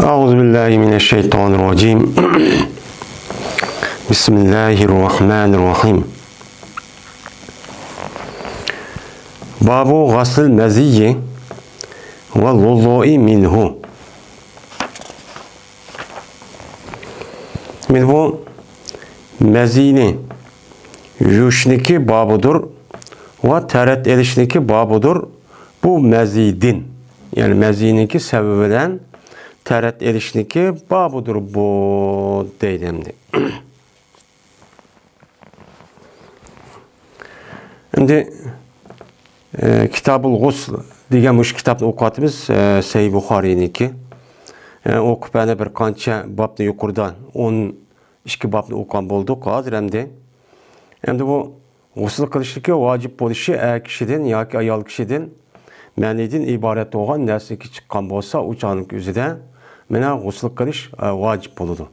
Euzubillahimineşşeytanirracim. Bismillahirrahmanirrahim. Babu gasl meziyyi ve vudu'i minhu. Bu mezini yuşniki babudur ve teret erişniki babudur. Bu mezidin, yani meziniki sebebinden teret erişniki babudur bu deylemdi. Şimdi Kitab-ul Gusl degan mush kitapni o'qiyapmiz, Sahih Buxoriyniki. O'qib yana bir qancha bobni yuqoridan 12 bobni o'qigan bo'ldik hozir endi. Endi bu g'usl qilishligi vojib bo'lishi kishidan yoki ayol kishidan ma'nidan iborat bo'lgan narsaga chiqqan bo'lsa, o'shaning o'zida mana g'usl qilish vojib bo'ladi.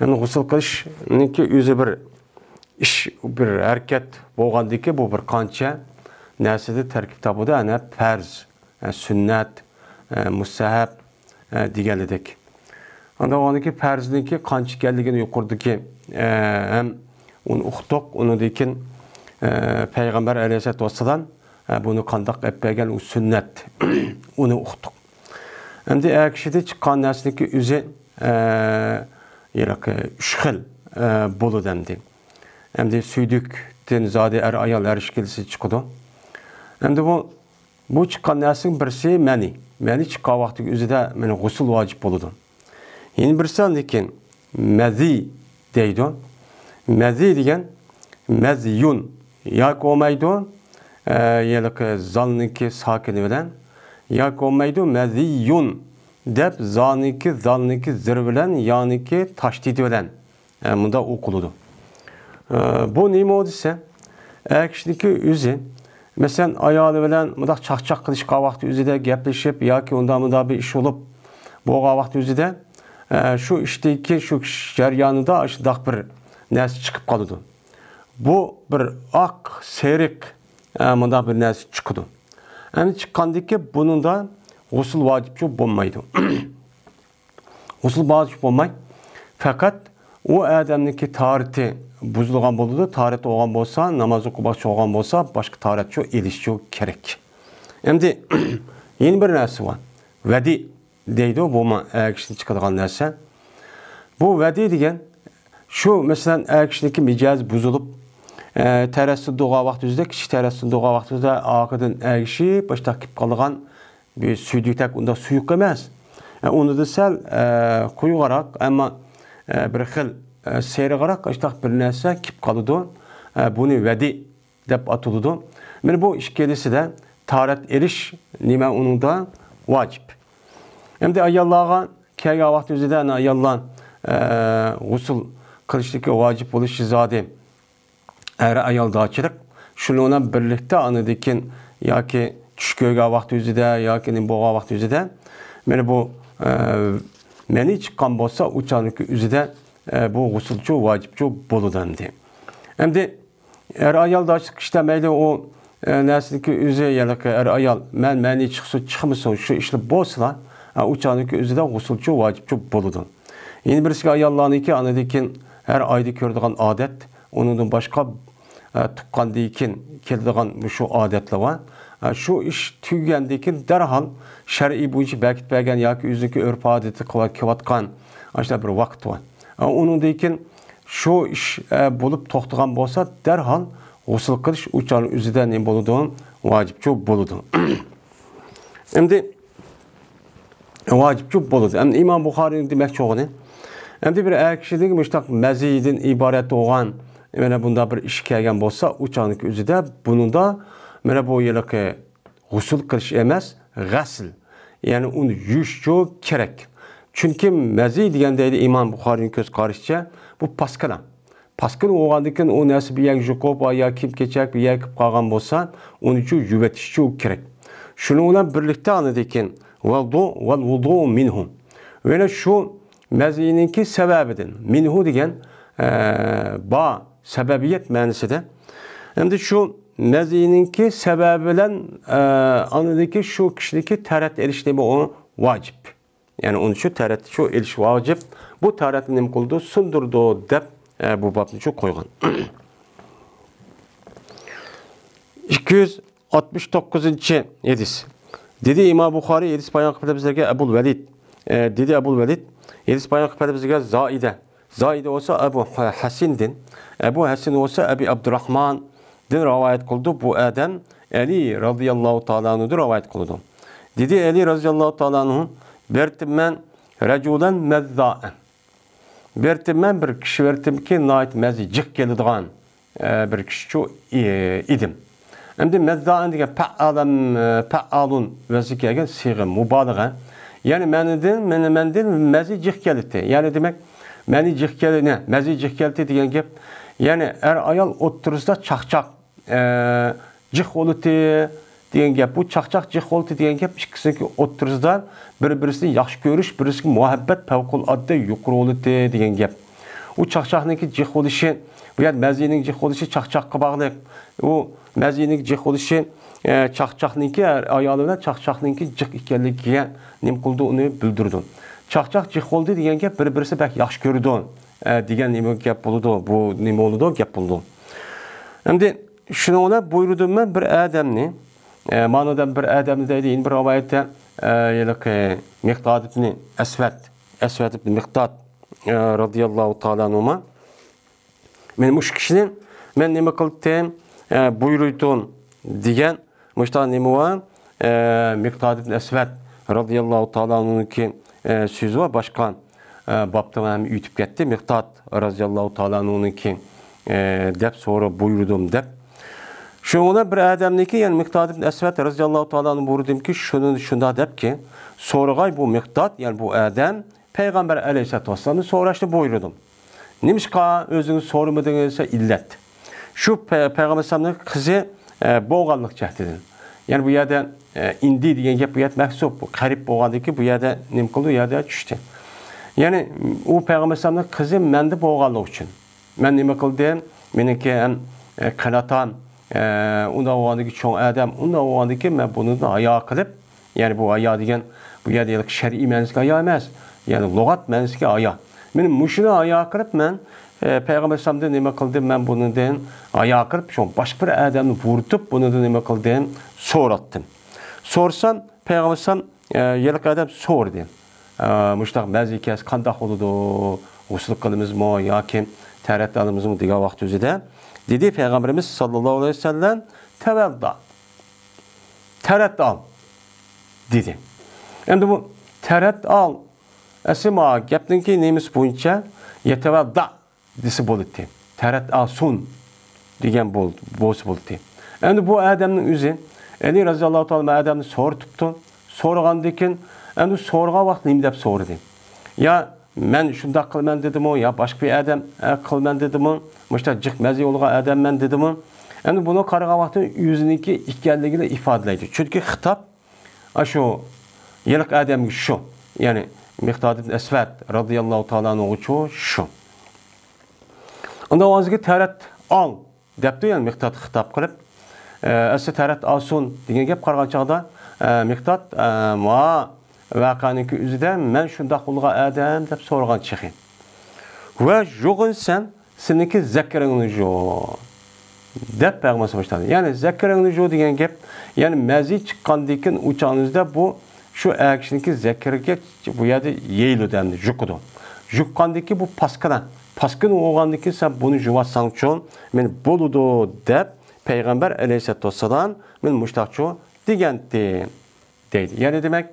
Endi g'usl qilishninki o'zi bir ish, bir harakat bo'lgandiki, bu bir qancha narsada tarkib topadi, ana farz, sunnat, mustahab deganidek. Anda oniki farzniki qancha ekanligini yuqoridagi ham uni uqdiq, undan payg'ambar alayhisolatu vassalam buni qandoq qilib bergan, u sunnat. Uni uqdiq. Endi kishida chiqqan narsaniki o'zi yaraq 3 xil bo'ladi endi. Endi suydukdan zodi ayol har ikkisi chiqadi. Endi bu chiqqan narsaning birisi mani chiqqan vaqtida o'zida mana g'usl vojib bo'ladi. Yana birisi lekin mazi deydi. Mazi degan maziyun yoki olmaydi, yaraq zalniki sokini bilan yoki olmaydi maziyun deb zalniki zir bilan yoniki tashdid bilan bunda o'qiladi. Bu nima desa, kishiniki o'zi masalan ayoli bilan bundoq chaqchaq qilishgan vaqti o'zida gaplashib yoki unda bir ish bo'lib bo'lgan vaqti o'zida shu ishdagi shu jarayonida shundoq bir narsa chiqib qoladi. Bu bir oq, seriq bundoq bir narsa chiqadi. Endi chiqqandiki buningda g'usl vojib bo'lmaydi. G'usl vojib bo'lmaydi. Faqat o odamniki taharati buzilgan bo'ladi. Taharat olgan bo'lsa, namoz o'qimoqchi olgan bo'lsa, boshqa taharatchi elishi kerak. Endi yana bir narsa bor. Vadi deydi, bu kishining chiqadigan narsa. Bu vadi degan shu masalan kishiniki mijoz buzilib, tarassul duo vaqtida, kishi tarassul duo vaqtida oqidan agishib, boshqa kelib qolgan bir suydukdak, unda suyuq emas. Uni da sal quyuqroq, ammo bir xil seriqroq ashtaq bir narsa kelib qoladi. Buni vadi deb atiladi. Mana bu ikkilisida taharat erish nima uningda vojib. Endi ayollarga kelgan vaqt o'zida ayollar g'usl qilishligi vojib bo'lishi zodi er ayoldachilik. Shuni bilan birlikda anidikin yoki tush ko'rgan vaqt o'zida yoki bo'lgan vaqt o'zida mana bu meni chiqqan bo'lsa, o'shaniki o'zida bu g'uslchi vojibchi bo'ladi endi. Endi er ayoldachilik ishda mayli u narsaniki o'zi yoki er ayol meni chiqsa chiqmasin shu ishlar bo'lsa, o'shaniki o'zida g'uslchi vojibchi bo'ladi. Yana birisi ayollarniki anidikin her ayda ko'radigan odat, undan boshqa tuqqandan keladigan shu odatlar var. Şu ish tugagandan darhol shar'iy bo'yicha bekit bergan yoki o'ziniki urf odati qilayotgan ashula bir vaqt var. Undan keyin shu ish bo'lib to'xtagan bo'lsa, darhol g'usl qilish o'shaning o'zida nima bo'ladi? Vojibchi bo'ladi. Endi vojibchi bo'ladi. Endi Imom Buxoriyning demoqchi bo'lgani, endi bir kishining mushtaq mazidin iborat bo'lgan mana bunda bir ish kelgan bo'lsa, o'shaning o'zida buningda mana bu yerga g'usl qilish emas, g'asl. Ya'ni uni yuvish kerak. Chunki mazi degan deydi Imom Buxoriyning ko'z qarashicha, bu paskana. Paskana bo'lgandan o narsa bir yak juqob yoki kim-kechak bir yak qolgan bo'lsa, uni uchun yuvatish kerak. Shuning bilan birlikda anidikin vudu minhu. Ve şu mezininki sebebidir. Minhu degan ba sebebiyet ma'nosida. Endi şu mezininki sebebi bilan anidiki şu kishiniki tarat erishdi bu vojib. Yani onun için tarat şu eliş vacip. Bu taratni nima qildi? Sundurdu deb bu babni şu qo'ygan. 269-chi hadis. Dedi İmam Buxoriy hadis bayon qilib bizlarga Abul Valid. Dedi Abul Valid hadis bayon qilib bizlarga Zoida. Zoida olsa Abu Hasin'din. Abu Hasin olsa Abi Abdurrahman din rivayet qildi. Bu adam Ali radıyallahu ta'ala anhu'dur rivayet qildi. Dedi Ali radıyallahu ta'ala anhu bertim men raculan mezza'en. Bertim men bir kishi bertim ki nait mezi jiq keladigan bir kishi şu idim. Endi mezza'en degan fa'alun vasi kelgan siyg'a mubalag'a. Yani menden mezi jiq keldi. Yani demek meni jiq keldi ne? Mezi jiq keldi degan gap. Yani ayol o'ttirisida chaqchaq jiq bo'ldi degan gap. Bu chaqchaq jiq bo'ldi degan gap ikkisiniki o'ttirisida bir-birisini yaxshi ko'rish, birisiga muhabbat favqulodda yuqori bo'ldi degan gap. U chaqchaqniki jiq bo'lishi, bu yer mazining jiq bo'lishi chaqchaqqa bog'liq. U mazining jiq bo'lishi chaqchaqniki ayoli bilan chaqchaqniki jiq ekanligiga nim qildi uni bildirdi. Chaqchaq jiq bo'ldi degan gap bir-birisi bak yaxshi ko'rdi degan nima gap bo'ldi. Bu nima bo'ldi? Gap bo'ldi. Endi shuni ona buyurdim men bir odamni, ma'nodan bir odamni deydi, bir rivoyatda Miqdad ibn Aswad ibn Miqdad radıyallahu ta'ala anhuma men mush kishini men nima qildim buyurdim degan mushta nima var Miqdad ibn Aswad radıyallahu ta'ala anhu'niki so'zi va boshqa babdan ham yutib ketdi. Miqdad radıyallahu ta'ala anhu'niki deb sonra buyurdim deb. Şuna bir adamniki yani Miqdad ibn Aswad radıyallahu ta'ala anhu buyurdim ki şunda deb ki sorgay bu Miqdad yani bu adam Peygamber aleyhissalatu vesselam'ı soraştı buyurdum. Nimişqa özünüz sormadığınızsa illet. Şu Peygamber aleyhissalam'ın kızı boğanlık cehdedin. Yani bu yerde indi diyen gap bu yerde mehsup, garip boğandaki bu yerde nim kıldı, bu yerde düştü. Yani o Peygamber aleyhissalam'ın kızı mende boğanlık için. Ben nime kıldım? Meniki hem kanatam, onda oğandaki çoğun adam, onda oğandaki ben bunu da ayağa kılıp, yani bu ayağı diyen, bu yerde şer'i menzik ayağı emez. Yani logat menzik ayağı. Benim muşunu ayağa kılıp ben, Peygamber aleyhissalam'da nime kıldım? Ben bunu den ayağa kılıp, şu başka bir adamı vurtup, bunu da nime kıldım? Sorattım. Sorsam, Peygamber aleyhissalam, yelik adam sordu. Muştaq mezikes, kandak oludu, usuluk kılımız mı, ya kim? Tərat alımızın diğer vaxt özüdə dedi Peyğəmbərimiz sallallahu aleyhi ve sellem təvədda tərat al dedi. Endi bu tərat al əsma gəpdin ki neyimiz boyunca yetəvədda disi boldu. Tərat alsun degan boldu. Endi bu adamın özü Ali raziyallahu ta'ala adamını sortuptu. Sorğandikin endi sorğa vaxt neyim deb sordu. Ya men şunda qılman dedim o ya başka bir adam qılman dedim o müşta jiq mazi olğan adam men dedim o endi bunu qaragan vaqtda yüzüniki ikkenligini ifadelaydi. Çünkü xitap şu yelik adam şu yani Miqdad ibn Aswad radıyallahu ta'ala anhu şu. Onda o'ziga tarat al debdi yani Miqdad xitap qilib asli tarat alsun degan gap qargan chaqda Miqdad ma vaqaniki üzüdə mən şunda qulğa adam deb sorğan çıxı. Və yoğun sen seninki zəkərini jo. Deb Peyğəmbər başladı. Yəni zəkərini jo degan gap, yəni məzi çıxqandikin uçağınızda bu şu əkişinki zəkərə bu yerdə yeyil ödəndi, juqudu. Juqqandiki bu paskana. Paskın oğandiki sen bunu juvatsan üçün men boludu deb Peyğəmbər əleyhissalatu vesselam men muştaqçu degendi deydi. Yəni demək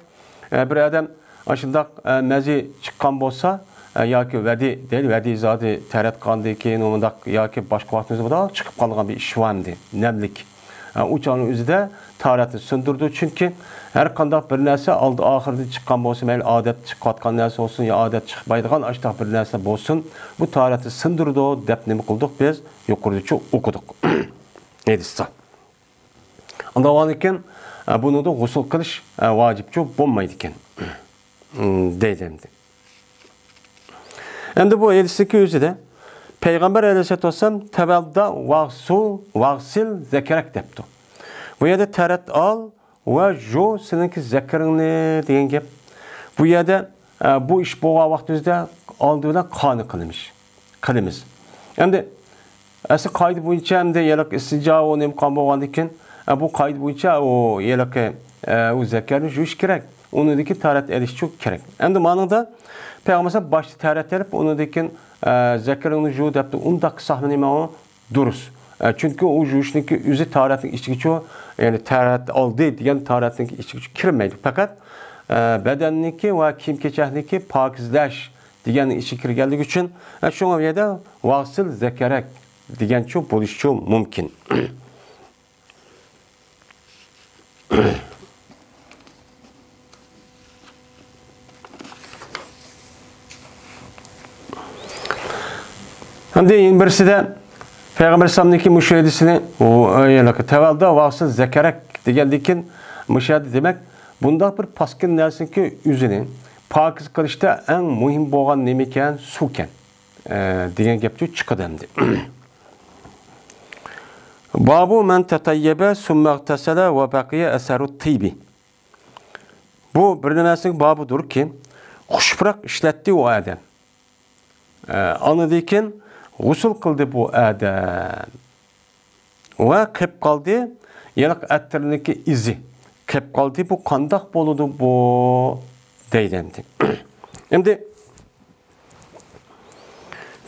bir adam aşındaq məzi çıxqan bolsa yoki vədi deyil, vədi zadi tərət qandı ki, ondaq yoki başqa vaxtımızda da çıxıb qalğan bir iş vardı, nəmlik. Uçağın özü də tarətini söndürdü. Çünki hər qandaq bir nəsə aldı axırda çıxqan bolsa, məl adət çıxqatqan nəsə olsun, ya adət çıxmaydıqan aşdaq bir nəsə bolsun, bu tarəti söndürdü, dəb nemi qıldıq biz, yuqurducu okuduq. Edissə. Onda olan iken bunu da gusül kılış vacipçi olmaydı iken deyildi. Endi bu elçisi özü de Peygamber aleyhissalatu vesselam tevelda vagsil zekerek depti. Bu yerde teret al ve jo seninki zekerini deyen gap. bu yerda bu ish bo'lgan vaqtimizda oldindan qoni qilamiz. Endi asl qoida bo'yicha hamda yalaq istinjo va imkon bo'lgandan keyin bu qoida bo'yicha o yalaq o zakarni yuvish kerak. Unidagi tarat elish çok kerak. Endi manada Peygamber başta tarat elib unidagi zakarni yuv debdi undaq sahmani o durus. Çünkü o yuvishning o'zi taratning ichiga yani tarat oldi degan taratning ichiga kirmaydi. Faqat badanniki va kiyim-kechakniki pokizlash deganning ichiga kirganligi uchun shunga yerda vasil zakarak degan bo'lishi mumkin. Hamda eng birisida Peygamber sallamniki müşahidesini o yalaka tevalda vasil zakarak degandikin müşahide demek bunda bir paskin narsinki üzünü pakiz qilishda eng muhim bo'lgan nima ekan suv ekan degan gapcha chiqadi endi. Babu man tatayyaba summa igtasala va baqiya asaru tibi. Bu bir nimasning babudurki xushproq ishlatdi u odam. Anadikin g'usl qildi bu odam. Va qilib qoldi, yalaq attirniki izi. Qilib qoldi bu qandoq bo'ladi bu deydi endi. Endi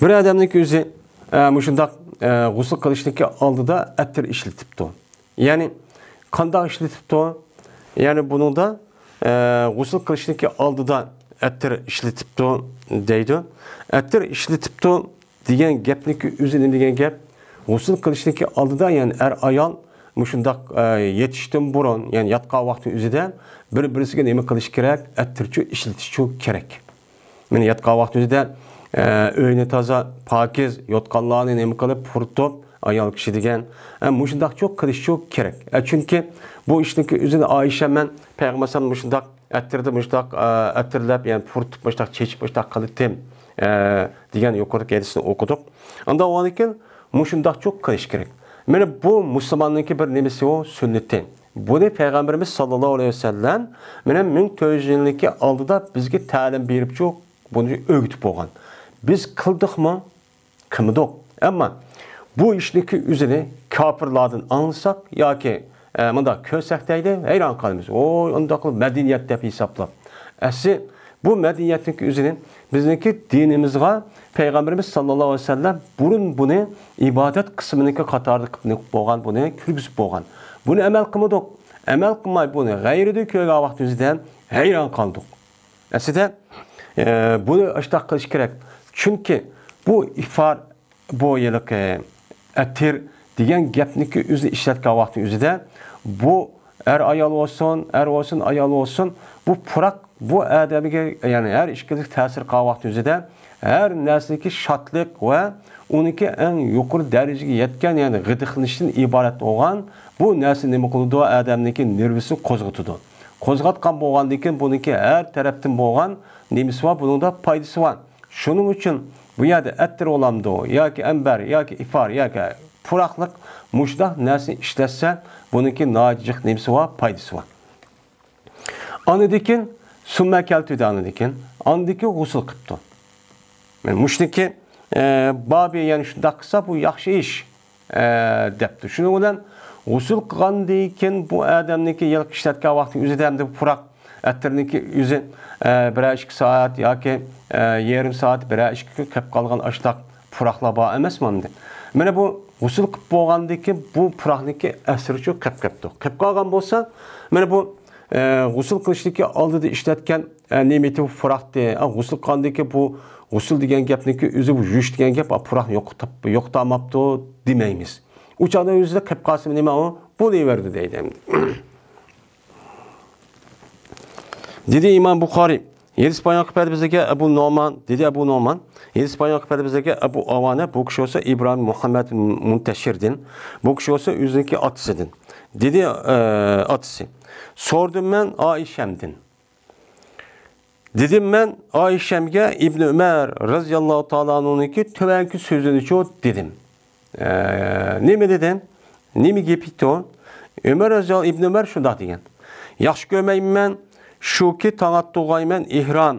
bir odamning o'zi mushundaq g'usl qilishniki oldida attir ishlatibdi. Ya'ni qandoq ishlatibdi? Ya'ni buningda g'usl qilishniki oldida attir ishlatibdi deydi. Attir ishlatibdi degan gapniki o'zi nima degan gap? G'usl qilishniki oldida ya'ni ayol mushundaq yetishdan burun, ya'ni yotgan vaqti o'zida bir-birisiga nima qilish kerak? Attirchi ishlatish kerak. Meni yotgan vaqti o'zida uyni toza, pokiz, yotqanlarni nima qilib purtib ayol kishi degan mushundaq qilish kerak. Chunki bu ishniki o'zini Oysha men Payg'ambar sallallohu mushundaq attirdi, mushundaq attirlab, ya'ni purtib, mushundaq chechib, mushundaq qildim degan yuqorgi hadisni o'qidik. Unda o'nikin mushundaq qilish kerak. Mana bu musulmonniki bir nimasi o sunnati. Buni Peygamberimiz sallallohu alayhi vasallam mana 1400 yillik oldida bizga ta'lim berib buni o'rgatib bo'lgan. Biz qildikmi? Qilmadik. Ammo bu ishniki o'zini kofirlardan anlasak yoki bunda ko'rsak deydi, hayron qolamiz. O undaq madaniyat deb hisoblab. Asli bu madaniyatning o'zini bizniki dinimizga Peygamberimiz sallallohu alayhi vasallam burun buni ibodat qisminiki qatorida qilib bo'lgan, buni kirgizib bo'lgan. Buni amal qilmadik. Amal qilmay buni g'ayrida ko'rgan vaqtimizda hayron qoldik. Aslida buni ashtaq qilish kerak. Chunki bu ifar bu yiliq atir degan gapniki o'zi ishlatgan vaqti o'zida bu ayol olsun, ayol olsun bu purak bu adamiga ya'ni har ishkilik ta'sir qilgan vaqti o'zida her narsadagi shodlik va uniki eng yuqori darajaga yetgan ya'ni g'idiqlanishdan iborat bo'lgan bu narsa nima qiladi? Odamniki nervisini qo'zg'atadi. Qo'zg'atgan bo'lgandan keyin buniki har tarafdan bo'lgan nimasi bor, buningda foydasi bor. Shuning uchun bu yerda attir olamdi yoki ambar yoki ifar yoki puraqliq mushdaq narsani ishlatsa buniki nojiq nimasi bor, foydasi bor. Anidikin summa keltidi anidikin andiki g'usl qilibdi. Men mushniki babi ya'ni shunday qilsa bu yaxshi ish debdi. Shuning bilan g'usl qilgandan keyin bu odamniki yilq ishlatgan vaqti o'zida ham puraq attirniki o'zi 1-2 soat yoki yarım soat 1-2 kun qilib qolgan ashtaq puraqlar bor emasmi endi. Mana bu g'usl qilib bo'lgandan keyin bu puraqniki asirchi qilib qolgan bo'lsa, mana bu g'usl qilishniki oldida ishlatgan nemati bu puraqdi. G'usl qilgandan keyin bu g'usl degan gapniki o'zi bu yuvish degan gap puraq yo'qtamabdi demaymiz. U chog'da o'zida qilib qolsa nima u bo'laverdi deydi. Dedi İmam Buxoriy, hadis bayon qilib bizga Abu Nu'man, dedi Abu Nu'man, hadis bayon qilib bizga Abu Avana, bu kishi olsa İbrahim Muhammed Muntashir'din, bu kishi olsa o'ziniki otasidan. Dedi otasi. Sordum men Oyshamdin. Dedim men Oyshamga İbn Umar radhiyallohu ta'ala anhuniki tuvanki so'zini dedim. Nima dedim? Nima gapiti o? Umar radhiyallohu İbn Umar shunday degan. Yaxshi ko'rmayman, Şuki taňat toğayman ihram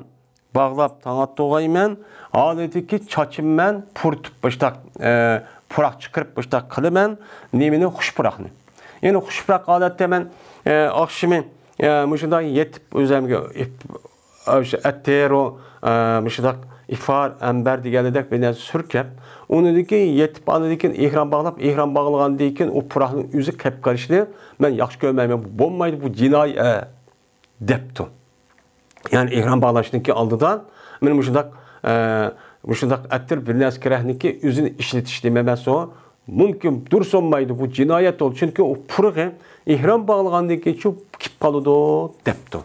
bağlap taňat toğayman aletiki çaçımman purtup baştak purak çıkırıp baştak kılıman nemini huşpurakni. Yani huşpurak adatda men akşamı muşunda yetip özlemge ettero muşunda ifar ember digelidek beni sürkep onu dikin yetip anı dikin ihram bağlap ihram bağlagan dikin o purakın yüzü kep karıştı ben yaxşı görmeyim bu bombaydı bu cinay deptu. Yani ihram bağlaştığındaki aldıdan benim muşundak ettir bir nes kerehniki yüzünü işletiş dememesi o mümkün dursunmaydı bu cinayet oldu çünkü o pırığı ihram bağlagandaki şu kip kalıdı deptu.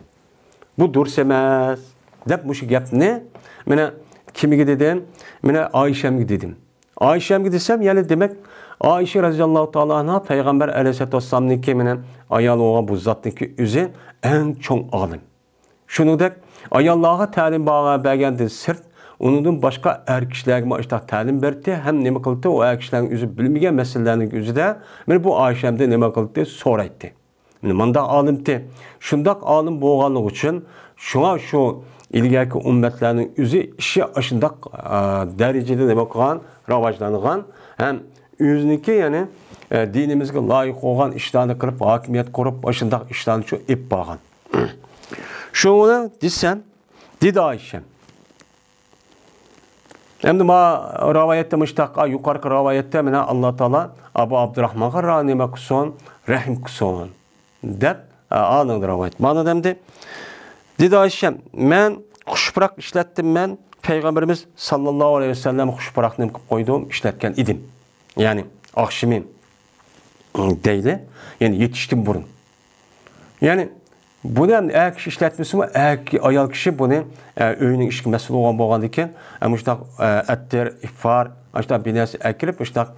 Bu dursemez dep muşu gap ne? Mene kimi dedim? Mene Ayşem dedim. Ayşem desem yani demek Ayşe radıyallahu ta'ala anha Peygamber aleyhissalatu vesselam'nınki mene ayal oğa bu zatniki yüzü en çoğ alim. Şunu da Allah'a ta'lim bağa bergendir sırt onun başka erkişlerine işte ta'lim berdi hem ne kıldı o erkişlerin yüzü bilmeyen meselelerin yüzü de men bu Ayşem'de ne kıldı soraydı. Manda alimdi. Şundak alim boğanlık için şuna şu ilgili ümmetlerin yüzü işi aşındak derecede ne bakan ravajlanıgan hem yüzünki yani dinimizge layık olan işlerini kırıp hakimiyet kurup aşındak işlerini şu ip bağan. Şunu disen dedi Ayşem. Hem de ma rivayette müştakka yukarı rivayette mena Allah Teala Abu Abdurrahman'a ranime kuson rahim kuson dep anın rivayet. Bana demdi. Dedi Ayşem men kuşpırak işlettim men Peygamberimiz sallallahu aleyhi ve sellem kuşpırak nem koydum işletken idim. Yani akşamın değil yani yetiştim burun. Yani bunu eğer kişi işletmesi mi? Eğer ayal kişi bunu öğünün işki mesul olan boğandıkken müştak ettir, ifar, müştak binası ekirip müştak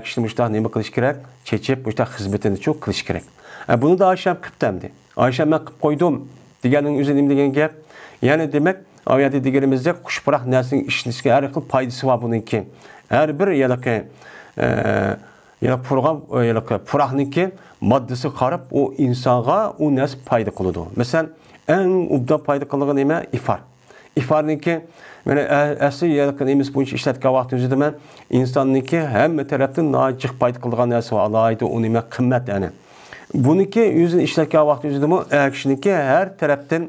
kişi müştak nemi kılış gerek, çeçip müştak hizmetini çok kılış gerek. Bunu da Ayşem kıptemdi. Ayşem ben kıp koydum. Diğerinin üzerinde degen gap. Yani demek ayette diğerimizde kuşpırak nesinin işiniske her kıl paydası var bununki. Her bir yalaki program pıraqniki maddesi qarab o insana o nes payda qılıdı. Mesela en ubda payda qılğan neme ifar. İfarniki yani əsli yalqın emis bu işletken vaxt özüdə mən insanniki hem tərəfdən naciq payda qılğan nəsə var. Alaydı o neme qimmat yani. Bununki yüzün işletken vaxt özüdə mə kişiniki hər tərəfdən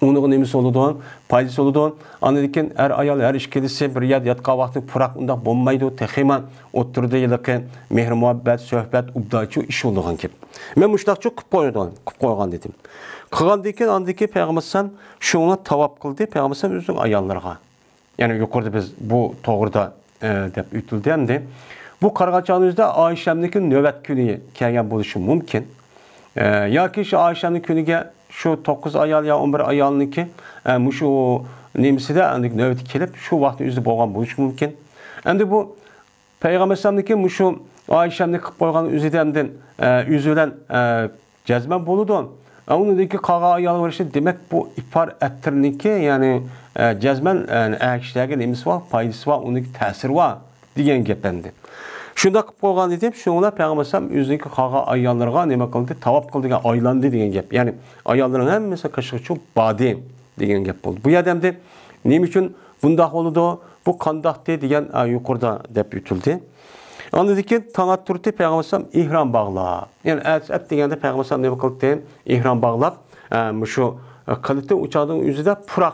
onun nemisi oluduğun, paydası oluduğun, anladıkken her ayal, her işkelisi bir yatqa vaxtı pıraq undaq bombaydı, teximan oturdu yılaki mehr muhabbet, söhbet, ubdacı iş olduğun gibi. Ben müştaq çok kıp koygan dedim. Kıgan deyken andaki Peygamber'san şuna tavap kıldı, Peygamber'san özün ayallarına. Yani yukarıda biz bu toğurda dep ütüldü hem de bu kargaçağınızda Ayşem'deki nöbet günü kelgen buluşu mümkün. Ya ki şu Ayşem'deki günüge şu 9 ayal ya 11 ayalniki şu nemisi de andık nöbeti kelip şu vakti yüzü boğan buluş mümkün. Endi bu Peygamber sallallahu şu Ayşem'de kıp boğan yüzüdenden yüzülen cezmen boludu. Onun deki qağa ayalı var işte demek bu ifar ettirniki yani cezmen erkişlerge nemisi var, paydası var, ondaki tesir var diyen gependi. Şunda kıp koygan dedim, şuna Peygamber sallallahu yüzündeki qağa ayallarga neme kıldı, tavap kıldı, aylandı diyen gep. Yani ayalların hemmesi kaşık çok badi diyen gep oldu. Bu yademde neyim için bundak oldu, bu kandaktı diyen yukarıda dep ütüldü. Anladık ki tanatturti Peygamber sallallahu ihram bağla. Yani et degende Peygamber sallallahu neme kıldı, ihram bağlap, şu kılıkta uçağın yüzüde purak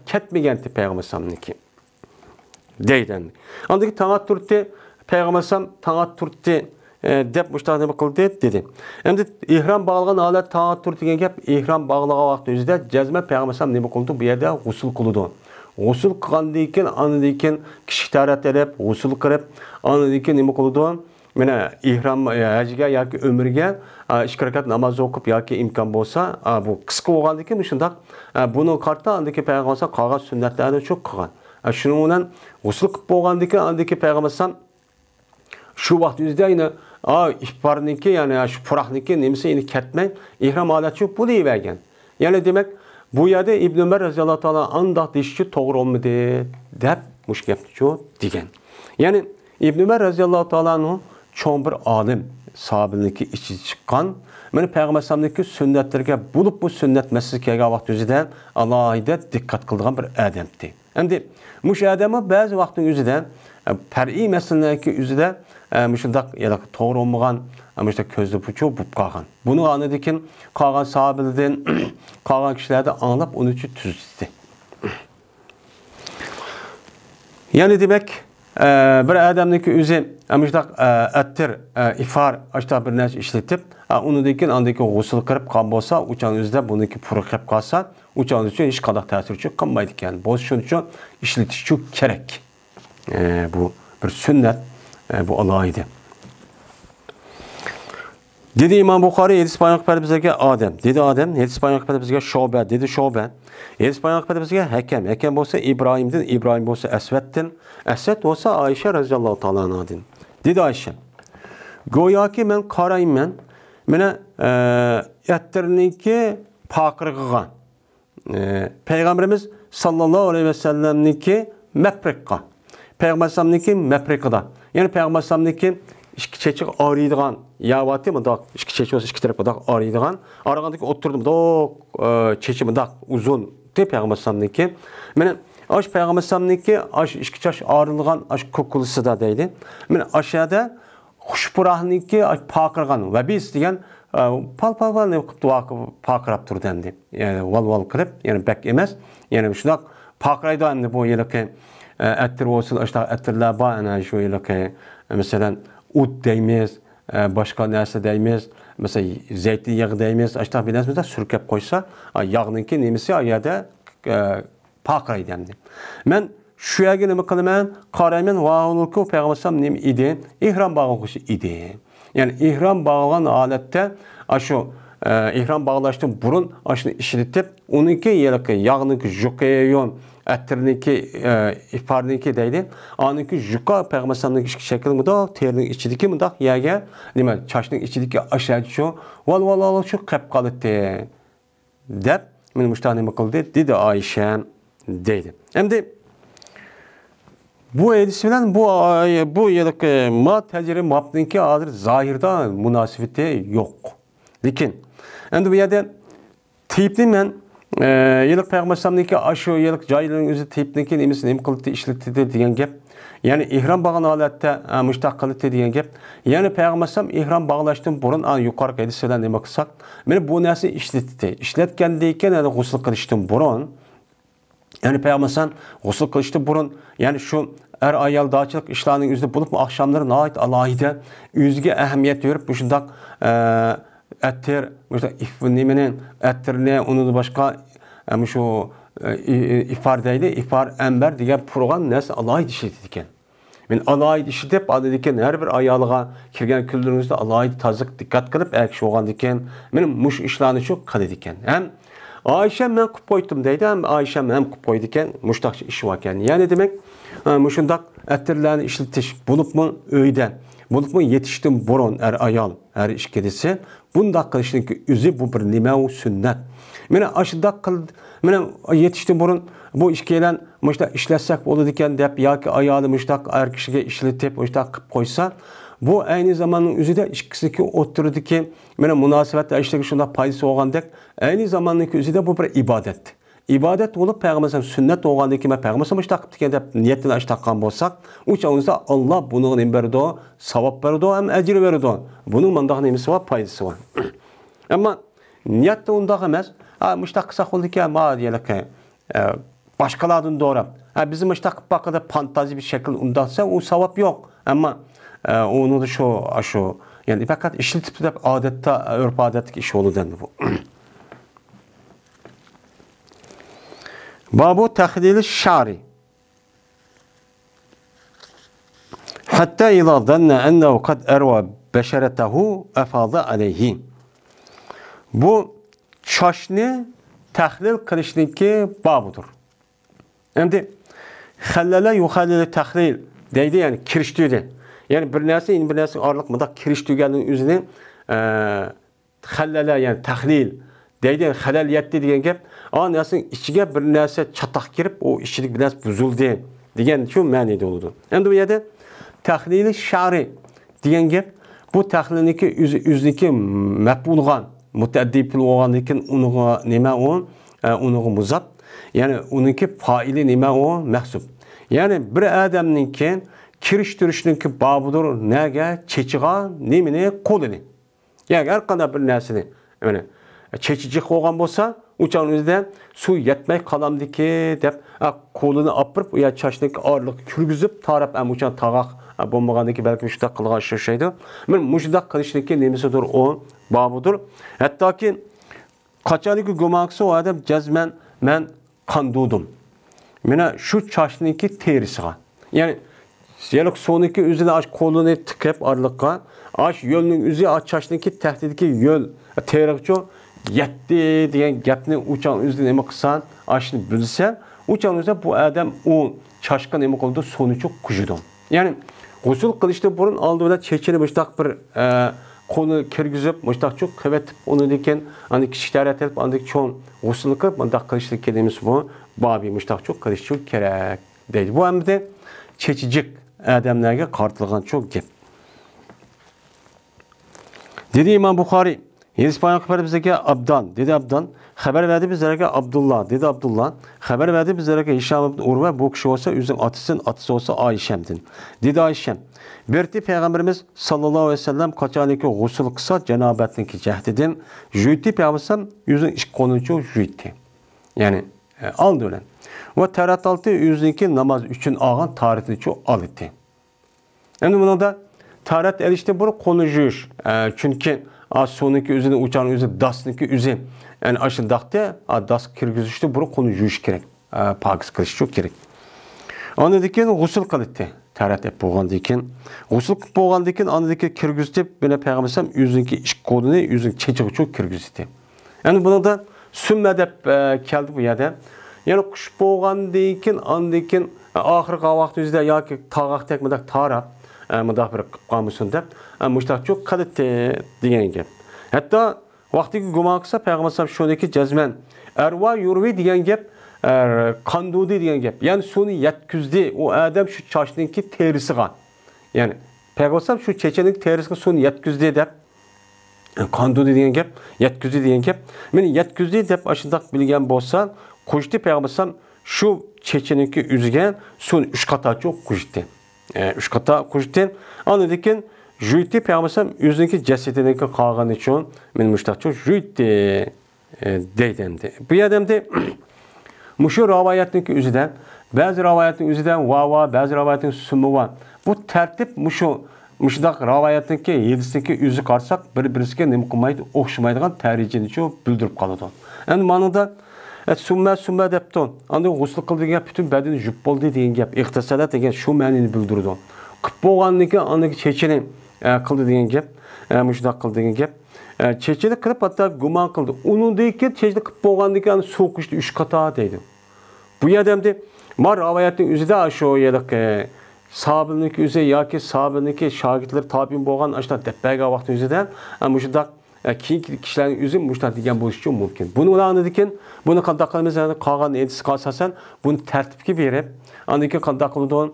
ketmegenti Peygamber sallallahu ki. Deyden. Anladık ki tanatturti Peygamber sallallahu tanatturti dep müştaq neme kıldı dedi. Hem de ihram bağlagan alet tanattur degen gep ihram bağlagan vaxt özüde cezme Peygamber sallallahu neme kıldı bu yerde gusul kılıdı. Gusul kılgandiken anladıkken kişi tarat edip gusul kırıp anladıkken neme kılıdı. Mene ihram hacıga yoki ömürge ikki rakat namoz o'qib yoki imkon bo'lsa bu qisqa bo'lgandan shundaq buni qarta andiki Peygamber sallallahu qolgan sunnatlarni çok qilgan. Shuning bilan gusul qilib bo'lgandan andiki Peygamber sallallahu şu vaxt yüzde yine ihbarniki yani şu pıraqniki nemisi yine ketmey ihram alet çok bu deyivergen. Yani demek bu yerde İbn Ömer radıyallahu ta'ala andaq dişki doğru olmadı dep muş gepni çok degen. Yani İbn Ömer radıyallahu ta'ala'nın çoğun bir alim sahabiniki içi chiqqan. Mana Payg'ambar sallamniki sunnatlarga bo'lib bu sunnat masalasiga kelgan vaqt o'zida alohida diqqat qilgan bir odamdi. Endi mush odamni ba'zi vaqtning o'zida far'iy masalalarga o'zida shundaq to'g'ri bo'lmagan işte közlü puçu bu qağan. Bunu anladıkken qağan sahabelerden, qağan kişilerden anlap onun için tüzdü. Yani demek bir adamdaki özü işte ettir, ifar, işte bir nece işletip onu dekken andaki gusül kırıp kan bolsa uçağın özde bununki pırıkıp kalsa uçağın için hiç kadar tesir çok kalmaydı yani. Bu şunun için işletiş çok gerek. Bu bir sünnet, bu Allah'ıydı. Dedi İmam Bukhari hadis bayan qilib bizga Adem. Dedi Adem, hadis bayan qilib bizga Shoba, dedi Shoba. Hadis bayan qilib bizga Hakem. Hakem bo'lsa İbrahim'den, İbrahim bo'lsa Aswad'dan, Aswad bo'lsa Ayşe radhiyallohu ta'ala anhadan. Dedi Ayşe. Go'yoki men qarayman, mana yattirniki paqirg'igan. Payg'ambarimiz sallallohu alayhi vasallamniki mapriqqa. Payg'ambar sallamniki mapriqida. Ya'ni payg'ambar sallamniki İki çeçik ağrıydıgan yavati mı da iki çeçik olsa iki tarafı da ağrıydıgan aragandaki oturdum da çeçi mi da uzun de Peygamber sallamniki men aş Peygamber sallamniki aş iki çaş ağrılgan aş kokulusu da deydi men aşağıda huşpurahniki aş pakırgan ve biz diyen pal ne dua pakırap dur dendi yani val kırıp yani bek emez yani şuna pakraydı endi bu yılki ettir olsun işte ettirler ba ana şu yılki mesela ut deymiz, başka narsa deymiz, mesela zeytin yağı deymiz, işte bir narsa sürkep koysa, yağınınki nemisi ayada pakraydı dendi. Ben şu yağını nima qilaman, qarayman, va'ulku Peygamber sallam nima idi? İhram bağlaşı idi. Yani ihram bağlagan holatda şu ihram bağlaştım burun aşını işletip, onunki yelaki yağınınki juqayon ettirniki, ifarniki deydi. Anınki juqa Peygamber sallamniki şekil mıda, terinin içideki mıda, yaga, nima, çaşının içideki aşağı şu, val şu qap qalıtdi. Dep, men muşta nima qildi? Dedi Ayşe deydi. Endi bu hadis bilan bu yılki ma tecrübe mabninki hazır zahirda münasebeti yok. Lekin endi bu yerda teyipni men yıllık Peygamber sallamniki aşı yıllık cahilin özü teyipniki nima qildi ishlatdi degan gap. Yani ihram bağlan holatda mushtaq qildi degan gap. Yani Peygamber sallam ihram bağlaşdan burun yuqorqi hadisdan nima qilsak, meni bu narsa ishlatdi. Ishlatgandan keyin yani g'usl qilishdan burun yani Peygamber sallam g'usl qilishdan burun yani şu er ayal dağçılık işlerinin üzerinde bulup akşamları nait alayda üzge ehemmiyet verip bu şundak ettir, ifnimenin ettirine onu da başka şu ifadeydi, ifar ember diye program neyse alayda işletidiken. Ben alayda işletip adıdiken her bir ayalığa kirgen küldürünüzde alayda tazık dikkat kılıp ekşi oğan diken benim muş işlerini çok kadediken. Hem Ayşem ben kup koydum deydi hem Ayşem hem kup koyduken muştakçı iş varken. Yani demek muşundak ettirlerini işletiş bulup mu öyden, bulup mu yetiştim burun ayal, her iş kedisi. Bunda kılışın ki üzü bu bir nimev sünnet. Mene aşıda kıl, mene yetiştim burun bu iş gelen muştak işletsek olur diken dep ya ki ayalı muştak er kişiye işletip muştak kup koysa bu aynı zamanın üzüde işkisi oturdu ki mene münasebette işte şunda payısı olan dek aynı zamanın üzüde bu bir ibadet. İbadet olup Peygamber sünnet olğandan ki Peygamber müştaq diken dep niyetini açtaqan bolsak, o çağınızda Allah bunu ne berdi, savap berdi, hem ecir verdi. Bunun mandaq nemisi var, payısı var. Ama niyet de ondaq emas. Müştaq qısaq oldu ki ma diyelek başkalardan doğru. Bizim müştaq bakıda fantazi bir şekil ondaqsa o savap yok. Ama onu da şu yani fakat işletip de adette örf adetlik iş olur dendi bu. Babu tahdili şari. Hatta ila zanna ennehu kad erva beşeretehu efada aleyhi. Bu çaşni tahlil kılışniki babudur. Şimdi hallala yuhallili tahlil deydi yani kiriştiydi. Yani bir nerse ağırlık mıda kiriştiğinin üzerine hallala yani tahlil deydi yani halal yetti diyen gap. Nersin içine bir nerse çatak girip o işçilik biraz bozuldu diyen şu manada oldu. Şimdi bu yerde tahlili şari diyen gap bu tahlilniki üzniki maqbulgan mutaddi pul olgandan keyin unuga nima o? Unuga muzab. Yani uniki faili nima o? Mahsub. Yani bir adamninki kirishtirishninki babudur nega chechiga nimini qo'lini. Yani har qanday bir narsani mana chechijiq bo'lgan bo'lsa, uçağın o'zida suv yetmay qolamdiki deb qo'lini opirib, u yer chashnik orliq kurgizib, tarab ham uçağın tag'aq bo'lmagandiki balki shunday qilgan ishlaydi. Men mushundaq qilishniki nimasidir o babudur. Hattoki qachoniki gumonqisi o adam jazman men qandudum. Mana shu chashniki terisiga. Yani Yalıq soniki üzünü aç kolunu tıkıp arlıqqa, aç yolun üzü aç çaşniki təhdidiki yol teriqço yetti diyen gapni uçan üzünü nemi qısan açını bilse, uçan üzü bu adam o çaşqın nemi qıldı sonu çok kujudu. Yani gusül qilishdi burun aldı da çeçini müştaq bir konu kirgizip müştaq çok kıvetip onu diken hani kişiler etip andık çoğun gusül qilib mındaq qilishdi kedimiz bu babi müştaq çok qilishdi kerek deydi. Bu hem de çeçicik adamlarga qartilgan çok gap. Dedi İmam Buxoriy, Hizbani xabar bizga Abdan, dedi Abdan, xabar verdi bizlarga Abdullah, dedi Abdullah, xabar verdi bizlarga Hisham ibn Urva, bu kishi olsa o'zining atısı olsa Ayşem'din. Dedi Ayşem, berti Peygamberimiz sallallahu aleyhi ve sellem qachoniki g'usl qilsa janobatniki jahdidan, juyti Peygamberim o'zining ish qo'lini juyti. Yani aldı ulan. Ve tarat altı yüzünki namaz üçün ağan tarihini çok alıttı. Yani bunu da tarat elişte bunu konuşuyor. Çünkü sonraki üzerine uçağın üzerine dasniki üzerine yani aşındakta das kirgizişte bunu konuşuyor gerek. Pakis kılış çok gerek. Anladıkken gusül kılıttı. Tarat hep boğandıkken. Gusül boğandıkken anladıkken kirgizdi. Böyle Peygamberim yüzünki iş kodunu yüzünki çeçiği çok kirgizdi. Yani bunu da sümmedep geldi bu yerde. Yani kuş boğandan keyin andan keyin oxirgi vaqt yoki tog'aq tekmadak tarab mundaq bir qilib deb mushtaq cho'q qildi degan gap. Hatto vaqtiga gumon qilsa Payg'ambar shuniki jazman arva yurvi degan gap qandudi degan gap. Ya'ni suvni yetkizdi u odam shu chochniki terisiga. Ya'ni Payg'ambar shu chechening terisiga suvni yetkizdi deb qandudi degan gap, yetkizdi degan gap. Meni yetkizdi deb ashundaq bilgan bo'lsa Kuşti Peygamberim şu çeçeninki üzgen son 3 kata çok kuşti. 3 kata kuşti. Anladıkken jüyti Peygamberim yüzündeki cesedindeki kalgan için men müştaq çok jüyti deydendi. Bu adamda muşu rivayetindeki üzüden bazı rivayetin üzüden vava bazı rivayetin sumuva. Bu tertip muşdaq rivayetindeki 7'sindeki üzü qarsak bir-birisiga nima qilmaydi, o'xshamaydigan tarixini çok bildirib qoladi. Yani manada Summa depton. Anda gusül qildi degan bütün bedeni jup bo'ldi degan gap. İqtisodat degan shu ma'noni bildirdi. Qilib bo'lganligi andagi chechini qildi degan gap. Mushundaq qildi degan gap. Chechini qilib hatto gumon qildi. Uningdan keyin chechini qilib bo'lganligi so'qishdi 3 qata deydi. Bu odamda mar rivoyatning o'zida shu yerlik sahobaning o'zi yoki sahobaning shogirdlari tabiin bo'lgan ashta debbaga vaqt o'zida mushundaq keyingi kishilarning o'zi mushtaq degan bo'lishi mumkin. Buni ulanadigan, buni qanday qilamiz? Yani qolgan e'tisiga asosan buni tartibga berib, andan keyin qanday qiladigan,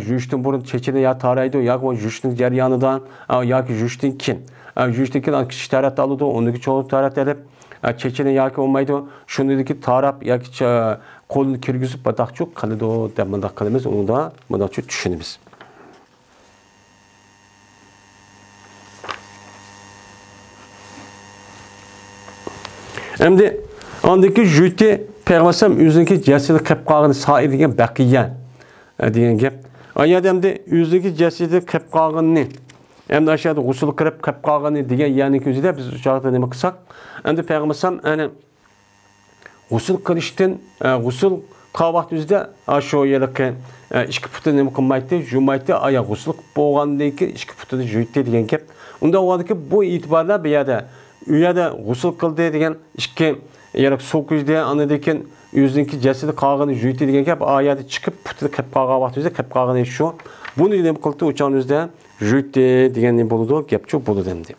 yurishdan burun chechini ya taraydi, yoki yurishning jarayonidan, yoki yurishdan keyin. Yurishdan keyin kichik tarat oladi, uniki cho'ng tarat olib, chechini yoki olmaydi, shundaki tarab yoki qo'lni kirgizib bataqchoq qiladi deb bunday qilamiz, unda bunday tushunamiz. Endi andaki jüyti Peygamberim yüzündeki cesedi qilib qolgan sair degan baqiya degan gap. Ayadamda yüzündeki cesedi qilib qolganni endi aşağıda g'usl qilib qolganni degan yani ko'zida biz uchoqda nima qilsak, endi Peygamberim ana g'usl qilishdan g'usl qilvaqt o'zida shu yerga ikki putini nima qilmaydi, jumaydi, oyoq g'usl bo'lgandan keyin ikki putini jüyti degan gap. Unda o'g'adiki bu e'tiborlar bu yerda uyada g'usl qildi degan ikki yarak so'kizda anadakin o'zininki jasadi qolgani juyti degan gap oyati chiqib putini qilib qolgan vaqtida qilib qolgani shu. Buni nima qildi o'chan o'zida juyti degan nima bo'ladi, gapchi bo'ladi endi.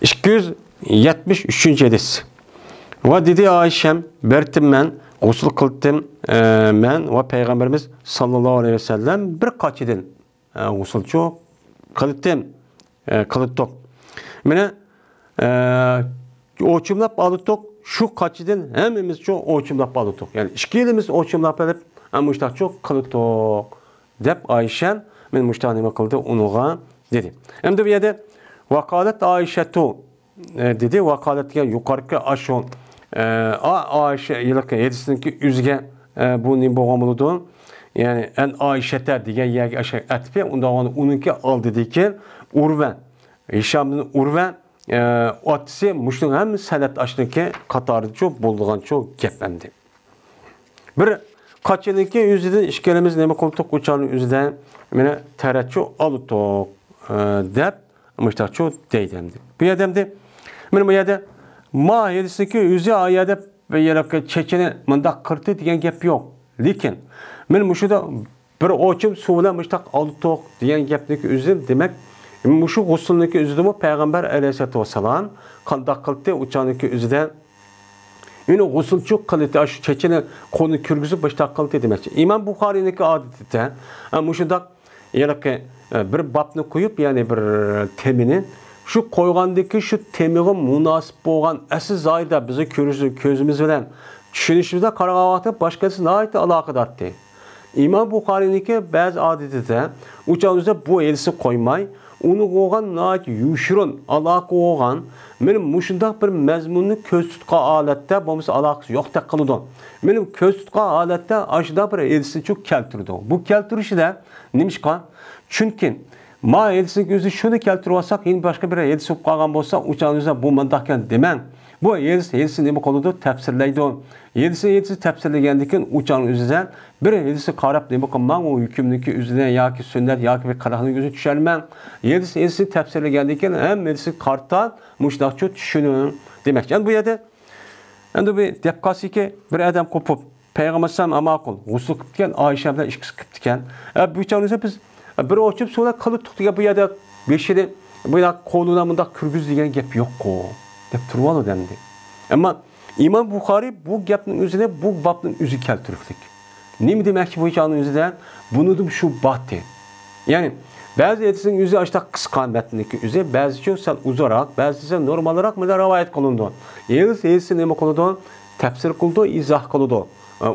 İki yüz 73. hadis. Va dedi Ayşem bertim men Gusül kıldım men ve Peygamberimiz sallallahu aleyhi ve sellem bir kaçıdın gusül çok kıldım kılıttık. Mene oçumlap alıttık şu kaçıdın hemimiz çok oçumlap alıttık. Yani iki elimiz oçumlap alıp muştak çok kılıttık. Dep Ayşen men muştak nima kıldı onuğa dedi. Hem de bir yerde vakalet Ayşetu dedi. Vakaletga yukarıki aşon Ayşe yılki yedisindeki üzge bu ne boğamılıdı. Yani en Ayşe'te diye yer aşağı etpe onunki aldı diye Urve Hişam'ın Urve otisi muştun hem senet aşındaki katarı çok bulduğun çok gependi. Bir kaçındaki yüzden işgalimiz ne koltuk uçağının yüzden mene tereççu alıttık dep muştak çok deydemdi. Bir adamdı men bu yerde ma yedisindeki yüzü ayada ve yarak çeçene mındak kırtı diyen gep yok. Lekin men muşuda bir oçum suvla muştak alıttık diyen gepdeki yüzü demek muşu gusülündeki yüzüdü Peygamber aleyhissalatu vesselam kandak kıltı uçağındaki yüzüden yine gusül çok kıltı aşı çeçene konu kürgüzü baştak kıltı demek. İmam Bukhari'deki adette muşuda yarak bir babını koyup yani bir temini şu koygandaki şu temiğe münasip boğan əsas zayda bizi közümüz bilen düşünüşümüzde qarağavaqda başkası ait alaqadardı. İmam Bukhari'ninki bazı adetide uçağınızda bu elisi koymay, onu koğan nait yuşurun alaqa koğan, benim muşundaq bir mezmunlu köz tutqa alette bomuz alaqası yok da kılıdı. Benim köz tutqa alette aşıda bir elisi çok keltirdi. Bu keltirişi de nimişqa? Çünkü ma elisi gözü şunu keltirvasak yine başka bir elisi qalğan bolsa uçağınızda bu mandaqkan demen. Bu elisi nima qoludu tafsirlaydi. Elisi tafsirlagandikin uçağın üzerinden bir elisi qarab nima qilman o hükümdeki üzerinden yoki sünnet yoki bir qaraqning gözü düşərmən. Elisi tafsirlagandikin hem elisi qartan muşdaqçı düşünün demek. Yani bu yerdə endi bir depqası ki bir adam qopup Peygamber sallam amaqul gusül qıptgan Ayşe bilan ikisi qıptgan. Bu uçağınızda biz bir oçup sonra kılıttık diye bu yerde beşini bu da koluna mında kürgüz diyen gep yok ko. Dep turvalı dendi. Ama İmam Bukhari bu gapning üzerine bu babning üzü keltiriklik. Nima demek ki bu hikayenin üzerinde bunu da şu battı. Yani bazı etisinin yüzü açta kıskan metnindeki yüzü, bazı için sen uzarak, bazı ise normal olarak mı da rivayet kılındı. Elisi nima kılındı? Tefsir kıldı, izah kılındı.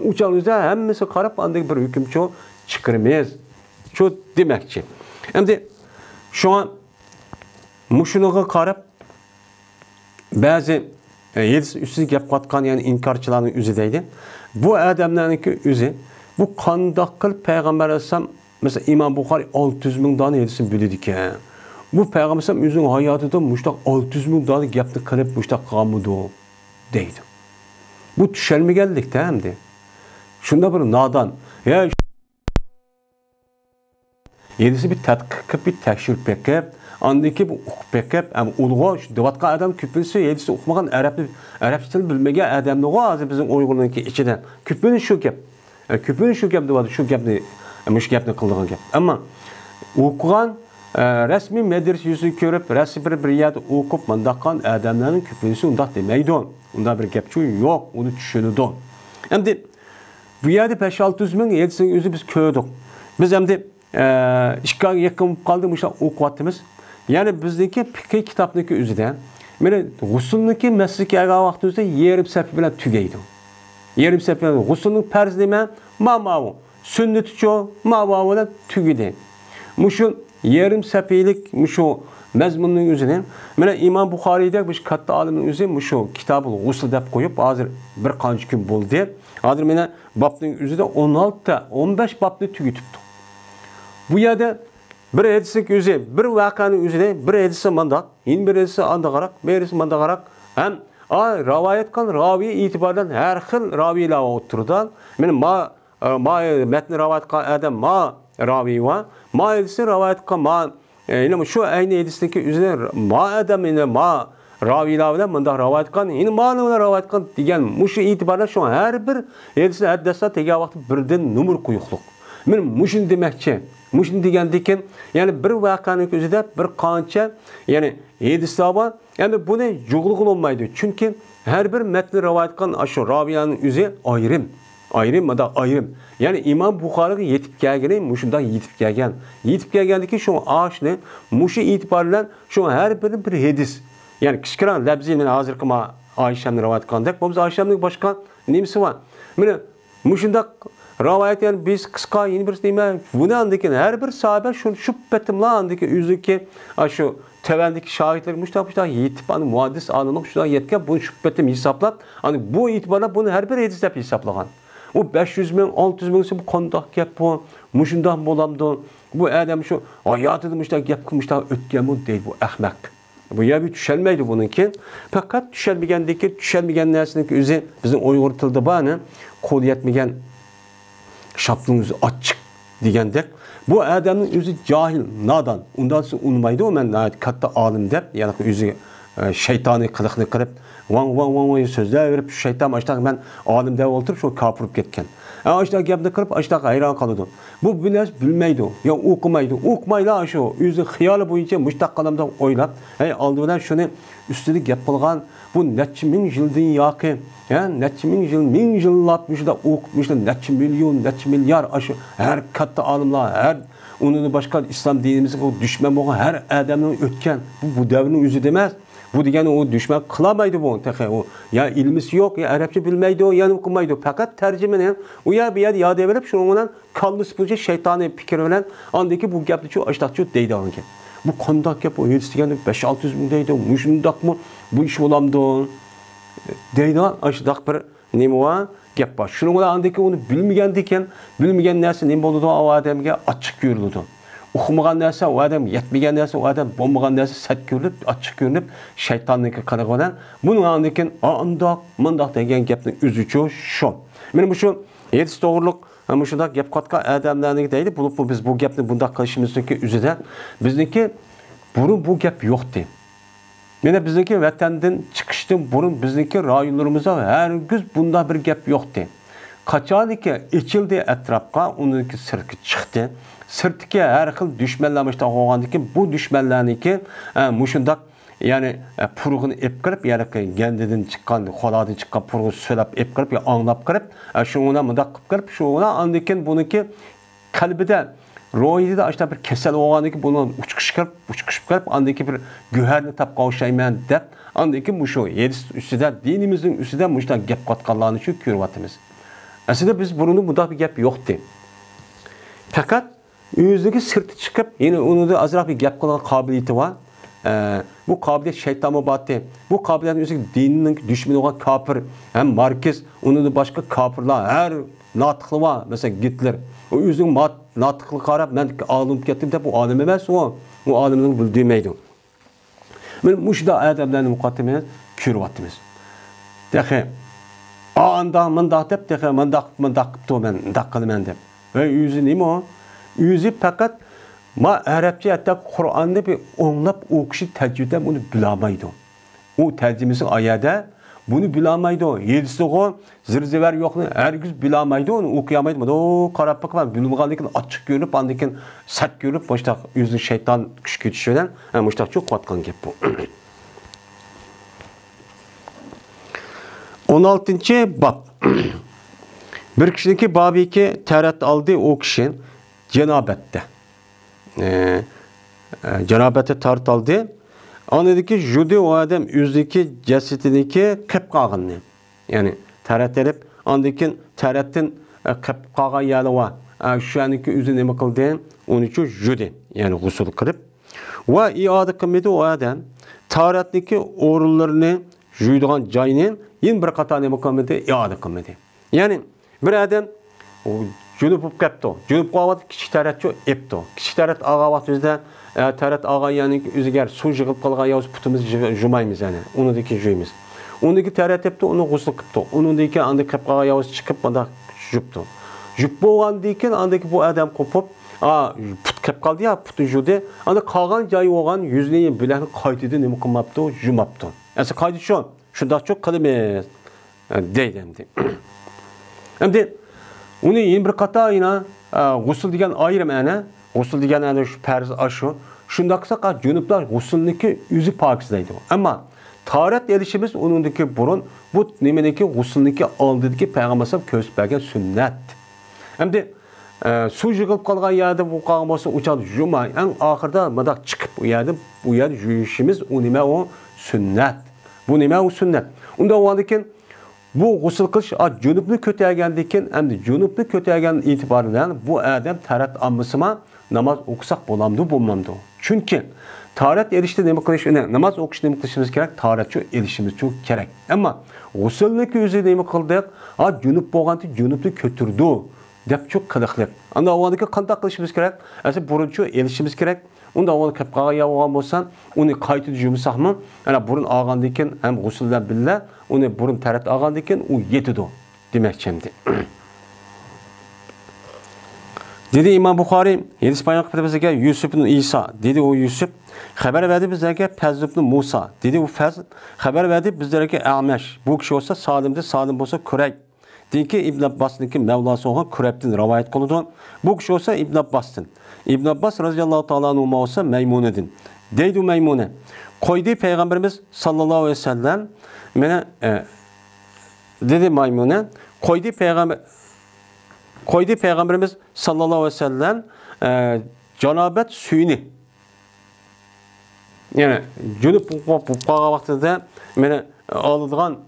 Uçağın üzerinde hemmesi karab andık bir hüküm çok çıkırmaz. Şu demekçi. Şimdi şu an muşunuğa qarab bazı üstüne gap qatqan yani inkarçıların üzüdeydi. Bu adamlarınki üzü bu qandaq qilib Peygamber Aleyhisselam mesela İmam Bukhari 600 bin tane edisi bildi ki. Bu Peygamber Aleyhisselam özünün hayatında muştaq 600 bin tane gapni qilib muştaq qamıdı deydi. Bu düşərmə hem de. Şunda bir nadan ya yedisi bir tədqiq bir təkşir pekep, andaki bu pekep, ama ulğa devatqa adam küpünse yedisi oxumagan Arap til bilmege adamlığı azı bizim Uygur'daki içinden. Küpünün şu gap. Küpünün şu gap devatı şu gapni muş gapni qıldıgan gap. Ama okugan resmi medres yüzü görüp resmi bir yer okup mandaqan adamların küpünse undaq demeydi. Unda bir gap yok, onu düşünüdü. Hem de bu yerde 5-600 bin yedisinin yüzü biz köydük. Biz hem de işgal yakın kaldığımızda okuvattığımız. Yani bizdeki fikir kitapdaki üzerinde böyle gusülündeki mesleki aga vaxtımızda yerim sepi bilen tügeydi. Yerim sepi bilen gusülünün perz deme mamavu. Sünneti çoğu mamavu da tügeydi. Muşu yerim sepilik muşu mezmunun üzerine böyle İmam Bukhari'de bir katta alimin üzerine muşu kitabı gusül dep koyup hazır bir kaç gün buldu. Hazır mene babның üzerinde 16-15 babını tügütüptü. Bu yerde bir edisik yüzü, bir vakanın yüzüne bir edisi mandak, yine bir edisi andagarak, bir edisi mandagarak hem rivayet kan ravi itibardan her xil ravi ilava oturdan. Benim ma metni rivayet kan adam ma ravi var. Ma edisi rivayet kan ma yine şu aynı edisindeki yüzüne ma adam yine ma ravi ilava mandak rivayet kan yine ma rivayet kan diyen muşu itibardan şu her bir edisi haddasa tega vakti birden numur kuyukluk. Men muşun demoqchi. Muşun degandikin, ya'ni bir voqeaning o'zida bir qancha, ya'ni hadislar, ya'ni buni yo'qlik olmaydi. Chunki har bir matn rivoyat qilgan shu raviyaning o'zi ayrim. Ayrım. Yani İmam Buxoriga yetib kelgani mushunda yetib kelgan. Yetib kelgandiki shu oshni mushi itibarla shu har bir hadis. Yani kichkina labzini hozirgi ma Oyshamni rivoyat qilgandek, bu Oyshamning boshqa nimasi bor. Mana mushunda rivoyat yani biz qisqa yeni bir nima bundan her bir sahabe şu betimlandaki üzüki shu tevendeki şahitler müştah yetib ani muhaddis alınuq şuna yetken bu şüphetim hesaplab, hani bu itibarla bunu her bir hadis deb hesaplagan. O 500 bin, 600 bin bu kondak gap bu, muşundan bolamdı. Bu adam şu hayatı müştah gap kılmışlar ötken bu değil bu ahmak. Bu ya bir düşelmeydi bununki. Fakat düşelmeyen nesindeki üzü bizim Uygur tilde bana kol yetmeyen şaplığınızı açık degandek. Bu adamın özü cahil, nadan. Ondan sonra unmaydı o men katta alim dep, yani özü şeytani kılıklı kırıp Van sözler verip şeytan açtaq ben alim dev oturup şu kapırıp ketken. Açtaq gapni kırıp açtaq hayran kalıdı. Bu bilmeydi. Ya okumayla şu özü xiyali boyunca müştaq kalamda oylap, aldığından şunu üstelik yapılgan bu neçe min yıldan yakın, neçe min yıllap da okutmuşlar, neçe milyon, neçe milyar aşı her katta alimler, her onun başka İslam dinimizin düşman olan her adamın ötken bu devrin özü demez. Bu degani o düşman kılamaydı bu. O ya ilmisi yok, ya Arapça bilmeydi o, ya okumaydı. Fakat tercümeni o ya bir yer yad verip şununla kallısı bu şeytani fikir bilen andaki bu gapni şu açtaqçı deydi anki. Bu kondak yap o yetiştigende 5-600 bin deydi. Muşundak mı bu iş olamdı. Deydi açtaq bir nemi var gap var. Şununla andaki onu bilmegen nersi nemi oldu o adamga açık görüldü. Okumagan narsa o adam, yetmegen narsa o adam, bombagan narsa sat görülüp, açık görünüp, şeytanniki qilgan. Bunun andikin mundaq degan gapning o'zi şu. Meni bu şu yetish to'g'riliq, mana shunday gap qatqa adamlarniki deydi. Bu biz bu gapni bundaq qilishimizniki o'zida bizniki burun bu gap yo'qdi. Mana bizniki vatandan chiqishdan burun bizniki rayonlarimizda hargiz bunda bir gap yo'qdi. Qachoniki ichildi atrofga, uniki sirki chiqdi. Sırtki her xil düşmanlamışda olgandaki bu düşmanlarniki muşundaq yani purğunu ep qilib yani kendidan chiqqan, xoladan chiqqan purğu söylab ep qilib ya anglab qilib şuna mundaq qilib şuna andikin buniki qalbida ro'yida ashta bir kasal olgandaki bunu uçqishib qilib andiki bir go'harni tap qavshayman deb andiki mushu yedis ustida dinimizning ustida mushta gap qatqanlarni shu ko'ryapmiz. Aslida biz bunun bundaq bir gap yo'qdi. Fakat yüzdeki sırtı çıkıp yine onu da azraq bir gap qilgan qobiliyati var. Bu qobiliyat şeytanı battı. Bu qobiliyatın özü dininin düşmanı olan kafir hem Markiz, onu da başka kafirlar her natıqlı var. Mesela Hitler. O özünün natıqlı qarab ben alim ketdim de bu alim emas o. O alimning bildirmeydi. Men muşda adamlarni muqaddimini ko'ryapmiz. Dexe anda mundaq deb dexe mundaq qilibdi men, mundaq qilaman deb. Ve özü nima o? Yüzü fakat ma Arapça hatta Kur'an'da bir onlap o kişi tecrübeden bunu bilamaydı. O tercümesi ayada bunu bilamaydı. Yedisi o zirziver yoktu. Herkes bilamaydı onu okuyamaydı. O karab bakma bilmağanlıkın açık görünüp andikin sert görünüp başta yüzü şeytan küş kötüşüden başta çok katkan gap bu. 16. bab. Bir kişideki babiki terat aldığı o kişinin cenabette. Cenabette tart aldı. Anladaki jüdi o adam yüzdeki cesetindeki kıpkağını. Yani terat edip andakin teratın kıpkağı yalı var. Şu andaki yüzü ne kıldı? Onun için jüdi. Yani gusül kırıp. Ve iade kımmeti o adam tarattaki orullarını jüdüğün cayını yine bir kata ne kımmeti iade kımmeti. Yani bir adam Cünüp kaptı. Cünüp qavat kiçik taratçı epti. Kiçik tarat ağa vaxtımızda tarat ağa yani üzüger su yığıp qalğan yavuz putumuzu jumaymız yani. Onu deki juymiz. Ondaki tarat epti, onu gusül qıptı. Onun deki andı qapqağa yavuz çıkıp banda juptu. Jup bolğan dekin andaki bu adam qopup put qap qaldı ya putu jude. Anda qalğan joyi olğan yüzünü bilen qaytıdı nima qılmaptı, jumaptı. Asa qaydı şunda çok qılmaz deydi. Hamdi Uni yin bir qata yine g'usl degan ayrim ana, g'usl degan ana shu farz ashu. Shunda qilsak, junublar g'uslniki o'zi pokiz deydi. Ammo tahorat elishimiz uningdagi burun bu nimaniki g'uslniki oldidagi payg'ambar sollallohu ko'rsatib bergan sunnat. Endi suv yig'ilib qolgan yerda bu qolgan bo'lsa, o'chaq yumay, eng oxirida madaq chiqib u yerda yuyishimiz u nima u sunnat. Bu nima u sunnat. Unda o'g'andikin bu g'usl qilish junubni ko'targandan keyin, endi junubni ko'targan e'tibordan bu odam tarat olmasimi namoz o'qisak bo'lamdi, bo'lmamdi. Chunki tahorat elishda nima qilish, namoz o'qishda nima qilishimiz kerak? Tahoratchi elishimiz çok kerak. Ammo g'uslniki o'zi nima qildik? Junub bo'lganda junubni ko'tirdi deb çok qiziqlik. Unda avvaliga qanday qilishimiz kerak? Asli burunchi elishimiz kerak. Unda avval qilib qolgan yog'gan bo'lsa, uni qaytib yumsaqmi? Ana burun olgandan keyin ham g'usldan billa, uni burun tarat olgandan keyin u yetidi demoqchimdi. Dedi İmam Buxoriy, hadis bayon qilib bizga Yusuf ibn İsa, dedi o Yusuf, xabar berdi bizga Fazl ibn Musa, dedi u Fazl, xabar berdi bizlarga Amash. Bu kishi olsa Salimda, Salim bo'lsa Kuray. Deyki İbn Abbas'nınki Mevlası olan Kureb'den rivayet kılıdı. Bu kişi olsa İbn Abbas'tın. İbn Abbas radıyallahu ta'ala anhuma olsa Meymune'din. Deydi Meymune. Koydu Peygamberimiz sallallahu aleyhi ve sellem mene dedi Meymune. Koydu Peygamberimiz sallallahu aleyhi ve sellem canabet suyunu. Yani cunup bu vaktinde mene alıdığan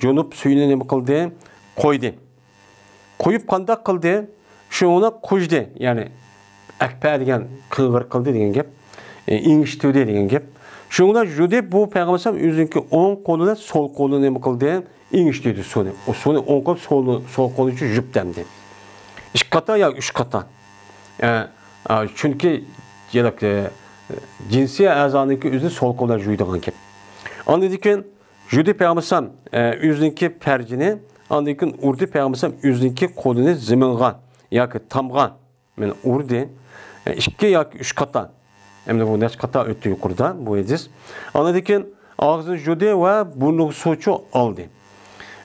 cunup suyunu ne kıldı? Koydu. Koyup kandak kıldı. Şuna kujdu. Yani akpa degan qilg'ir qildi degan gap. İngişti degan gap. Şuna judi bu Peygamber o'zining o'ng qo'lida sol qo'lini nima qildi? İngişti suni. O suni o'ng qo'l sol qo'l uchun yuptamdi. 2 qata yo 3 qata. Chunki jinsiy a'zoniki o'zi sol qo'ldan yuydigan gap. Ondan keyin judi Peygamber o'zining farjini Ondan keyin urdi Peygamber o'zining qo'lini zimingan yoki tamgan. Men urdi 2 yoki 3 qata. Endi bu necha qata o'tdi yuqorida bu hadis. Ondan keyin og'zini judi va burniga suvchi oldi.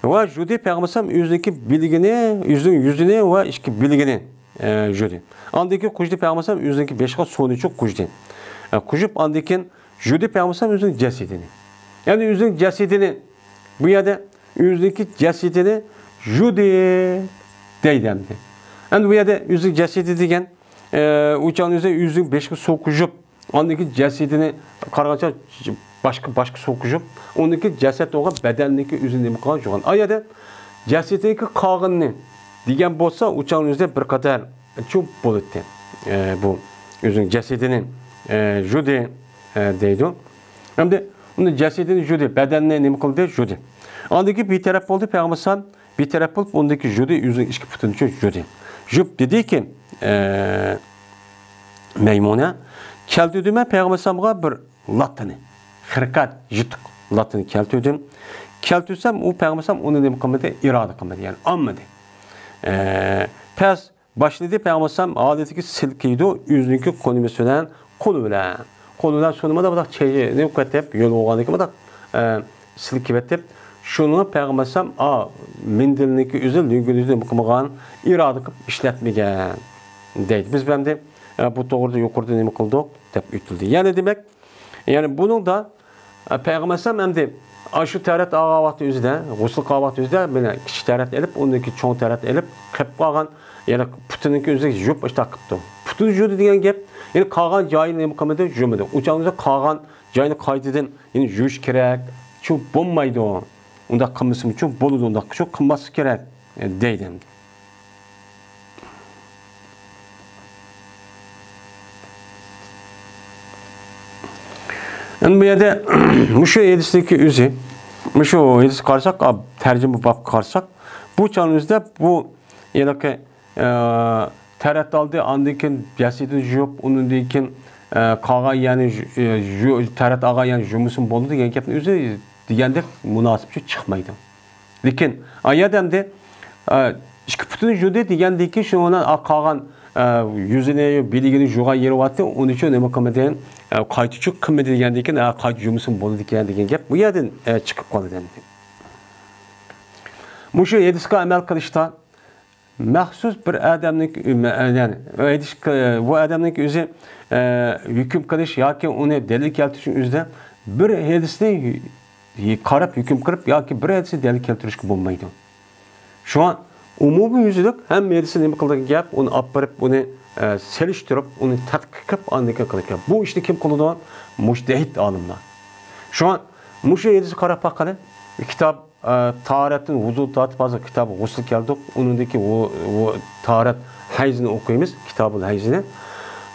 Va judi Peygamber o'zining biligini, yuzini va ikki biligini judi. Ondan keyin qujdi Peygamber o'zining 5 qa suvni qujdi. Qujib ondan keyin judi Peygamber o'zining jasadini. Ya'ni o'zining jasadini bu yerda o'zining jasadini judi deydi. Endi bu yerda o'zining jasadi degan uçağın o'zi o'zining 5 qa suv qujib, ondaki jasadini qaragancha boshqa suv qujib, ondaki jasad o'g'a badanniki o'zini nima qilgan jo'g'an. Ayada jasadiki qog'inni degan bo'lsa, uçağın o'zida bir qadar cho'p bo'ladi. Bu o'zining jasadini judi deydi. Endi uni jasadini judi, badanni nima qildi? Judi. Ondaki bir taraf bo'ldi Peygamber bir taraf bo'lib, ondaki judi o'zining ikki putini judi. Jub dedi ki Meymune keltirdim Peygamber'e bir latını, hırkat, jutuk latını keltirdim. Keltirsem o Peygamber onu ne kılmadı? İrade kılmadı yani anmadı. Pes başladı Peygamber adetki silkiydi yüzündeki konumu söylen koluyla sonuma da bak çeyi ne kadar yol oğanlık mı da silkivetip şunu Peygamber mendilniki üzül düngülüzü bakımıgan irade kılıp işletmegen deydi. Biz ben de bu doğruda yukarıda ne kıldık dep ütüldü. Yani demek yani bunun da Peygamber hem de şu tarat ağa vakti üzde, gusül qağı vakti üzde böyle kiçik tarat elip ondaki çoğun tarat elip kıp qalgan yani putununki üzde jup işte akıptı. Putun judu degan gap yani qalgan joyini nima qilmadi? Jumadi. O'changizda qalgan joyini qaytadan yani jush kerak. Chu bo'lmaydi. Unda qilmasi uchun bo'ladi, unda chu qilmasi kerak deydi. Endi bu yerda mushu hadisdagi o'zi, mushu hadis qarasak, tarjima bab qarasak, bu chanimizda bu ya'ni tarat oldi, ondan keyin jasadini yuvib, undan keyin qolgan ya'ni tarat olgan ya'ni jumusim bo'ldi degan gapni o'zi degandek munosibchi chiqmaydi. Lekin ayadamda ikki putini yuvdi degandek ki shundan qolgan yuzini, biligini yuvgan yeri bo'lyapti, uning uchun nima qilmadi? Qaytuvchi qilmadi degandek ki qayt jumusim bo'ldi degan gap bu yerdan chiqib qoladi. Mushu hadisga amal qilishda maxsus bir adamning, ya'ni bu adamning o'zi hukm qilish yoki uni dalil keltirishning o'zida bir hadisni qarab hukm qilib yoki bir hadisni dalil keltirishga bo'lmaydi. Şu an umumiy yüzlük hem hadisni nima qiladigan gap, uni olib borib, uni selishtirib, uni tadqiq qilib, andikan qiladigan. Bu ishni kim qiladi? Mujtahid olimlar. Şu an mushu hadisni qarab baqali, kitob tahoratning vuzul tortib hozir kitobi g'usl keldik. Uningdagi o tahorat hayzini o'qiymiz, kitobul hayzini.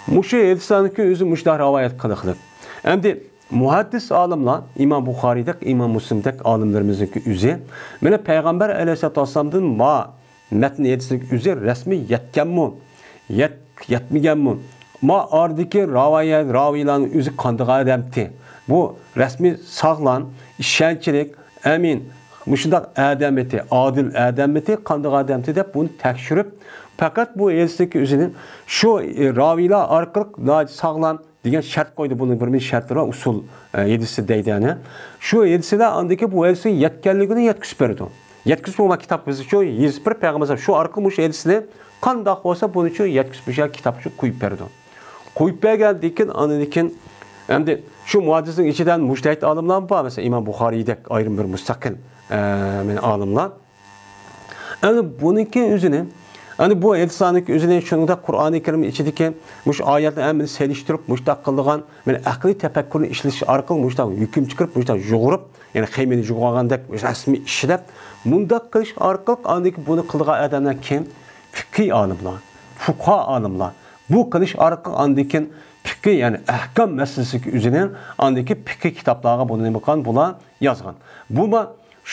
Mushu hadislarniki o'zi mushda rivoyat qilib. Endi muhaddis olimlar, İmam Buxoriydak, İmam Muslimdak olimlarimizniki o'zi mana payg'ambar alayhisolatu vasallamdan metn hadislik o'zi rasmiy yetganmi, yetmaganmi? Ma ardiki raviylarning o'zi qanday odamdi? Bu rasmiy sog'lom, ishonchlik, amin, mushundaq odamiti, adil odamiti, qanday odamdi deb buni tekshirib, faqat bu hadisdagi o'zining shu raviylar orqali sog'lom degan shart qo'ydi. Buning bir shartlari va usul hadisi deydi yani. Shu hadislar andiki bu hadisni yetganligini yetkazib berdi. Yetkazib bo'lgan kitob bizni shu 101 payg'ambar shu orqali mush hadisni qanday bo'lsa buni shu yetkazib bergan kitob shu qo'yib berdi. Qo'yib bergandan anikin endi shu muhaddisning ichidan mujtahid olimlar bor. Mesela İmam Buxoriydek ayrim bir mustaqil men olimlar. Endi buniki o'zini hani bu hadislarning o'zini shunda Qur'oni Karim ichidagi mush oyatlarni hammasini selishtirib, mushtaq qilgan, men aqliy tafakkurni ishlash orqali mushtaq hukm chiqarib, mushtaq yug'urib, ya'ni qiymini yug'agandek rasmiy ishlab, bundaq qilish orqali andiki buni qilgan odamlar kim? Fiqh olimlar, fuqaha olimlar. Bu qilish orqali andiki fiqh, ya'ni ahkam masalasiga o'zining andiki fiqh kitoblarga buni nima qilgan, bular yozgan. Bu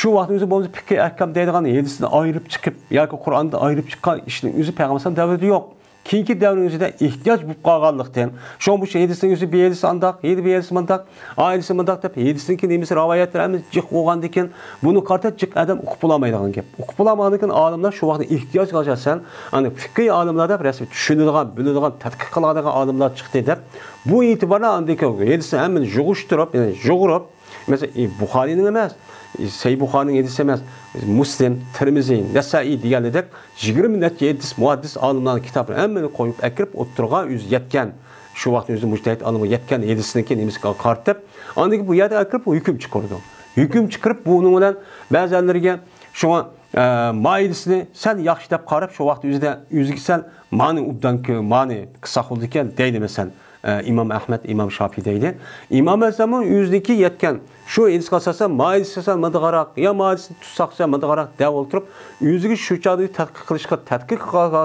şu vaqt o'zi bo'lsa fiqh ahkam deydigan hadisni ayirib chiqib yoki Qur'onda ayirib chiqqan ishning o'zi payg'ambar davrida yo'q. Keyingi davrning o'zida ehtiyoj bo'lib qolganlikdan, shu bu hadisning o'zi bir hadis andaq, bir hadis mandaq, hadis mandaq deb hadisning nemisi rivoyatlarimiz jiq bo'lgandan keyin buni qarta jiq adam o'qib olamaydigan gap. O'qib olamagan olimlar shu vaqtda ehtiyoj qilgan, ani fiqh olimlar deb rasmiy tushunadigan, biladigan, tadqiq qiladigan olimlar chiqdi deb bu e'tiborda andiki hadisni hammani yig'ishtirib, ya'ni yig'irib, mesela Buxoriyning emas, Sahih Buxoriyning hadisi emas, Muslim, Tirmizi, Nasai deganidek 20 necha hadis muhaddis olimlarning kitobini hammani qo'yib akirib o'tirgan o'zi yetgan, shu vaqt o'zi mujtahid olimga yetgan hadisniki nemisiga qartib, andiki bu yerda akirib hukm chiqardi. Hukm chiqarib buning bilan ba'zanlarga shunga maidisini sen yaxshi deb qarab, shu vaqt o'ziga sal ma'ni ubdanki, ma'ni qissa qildi ekan deydi mesela. İmam Ahmed, İmam Şafii deydi. İmam Azam'ın yüzdeki yetken şu hadis qilsa, maidis qilsa madg'araq, ya maidisni tutsaqsa madg'araq deb o'tirib, yüzüge şu chog'da tadqiq qilishga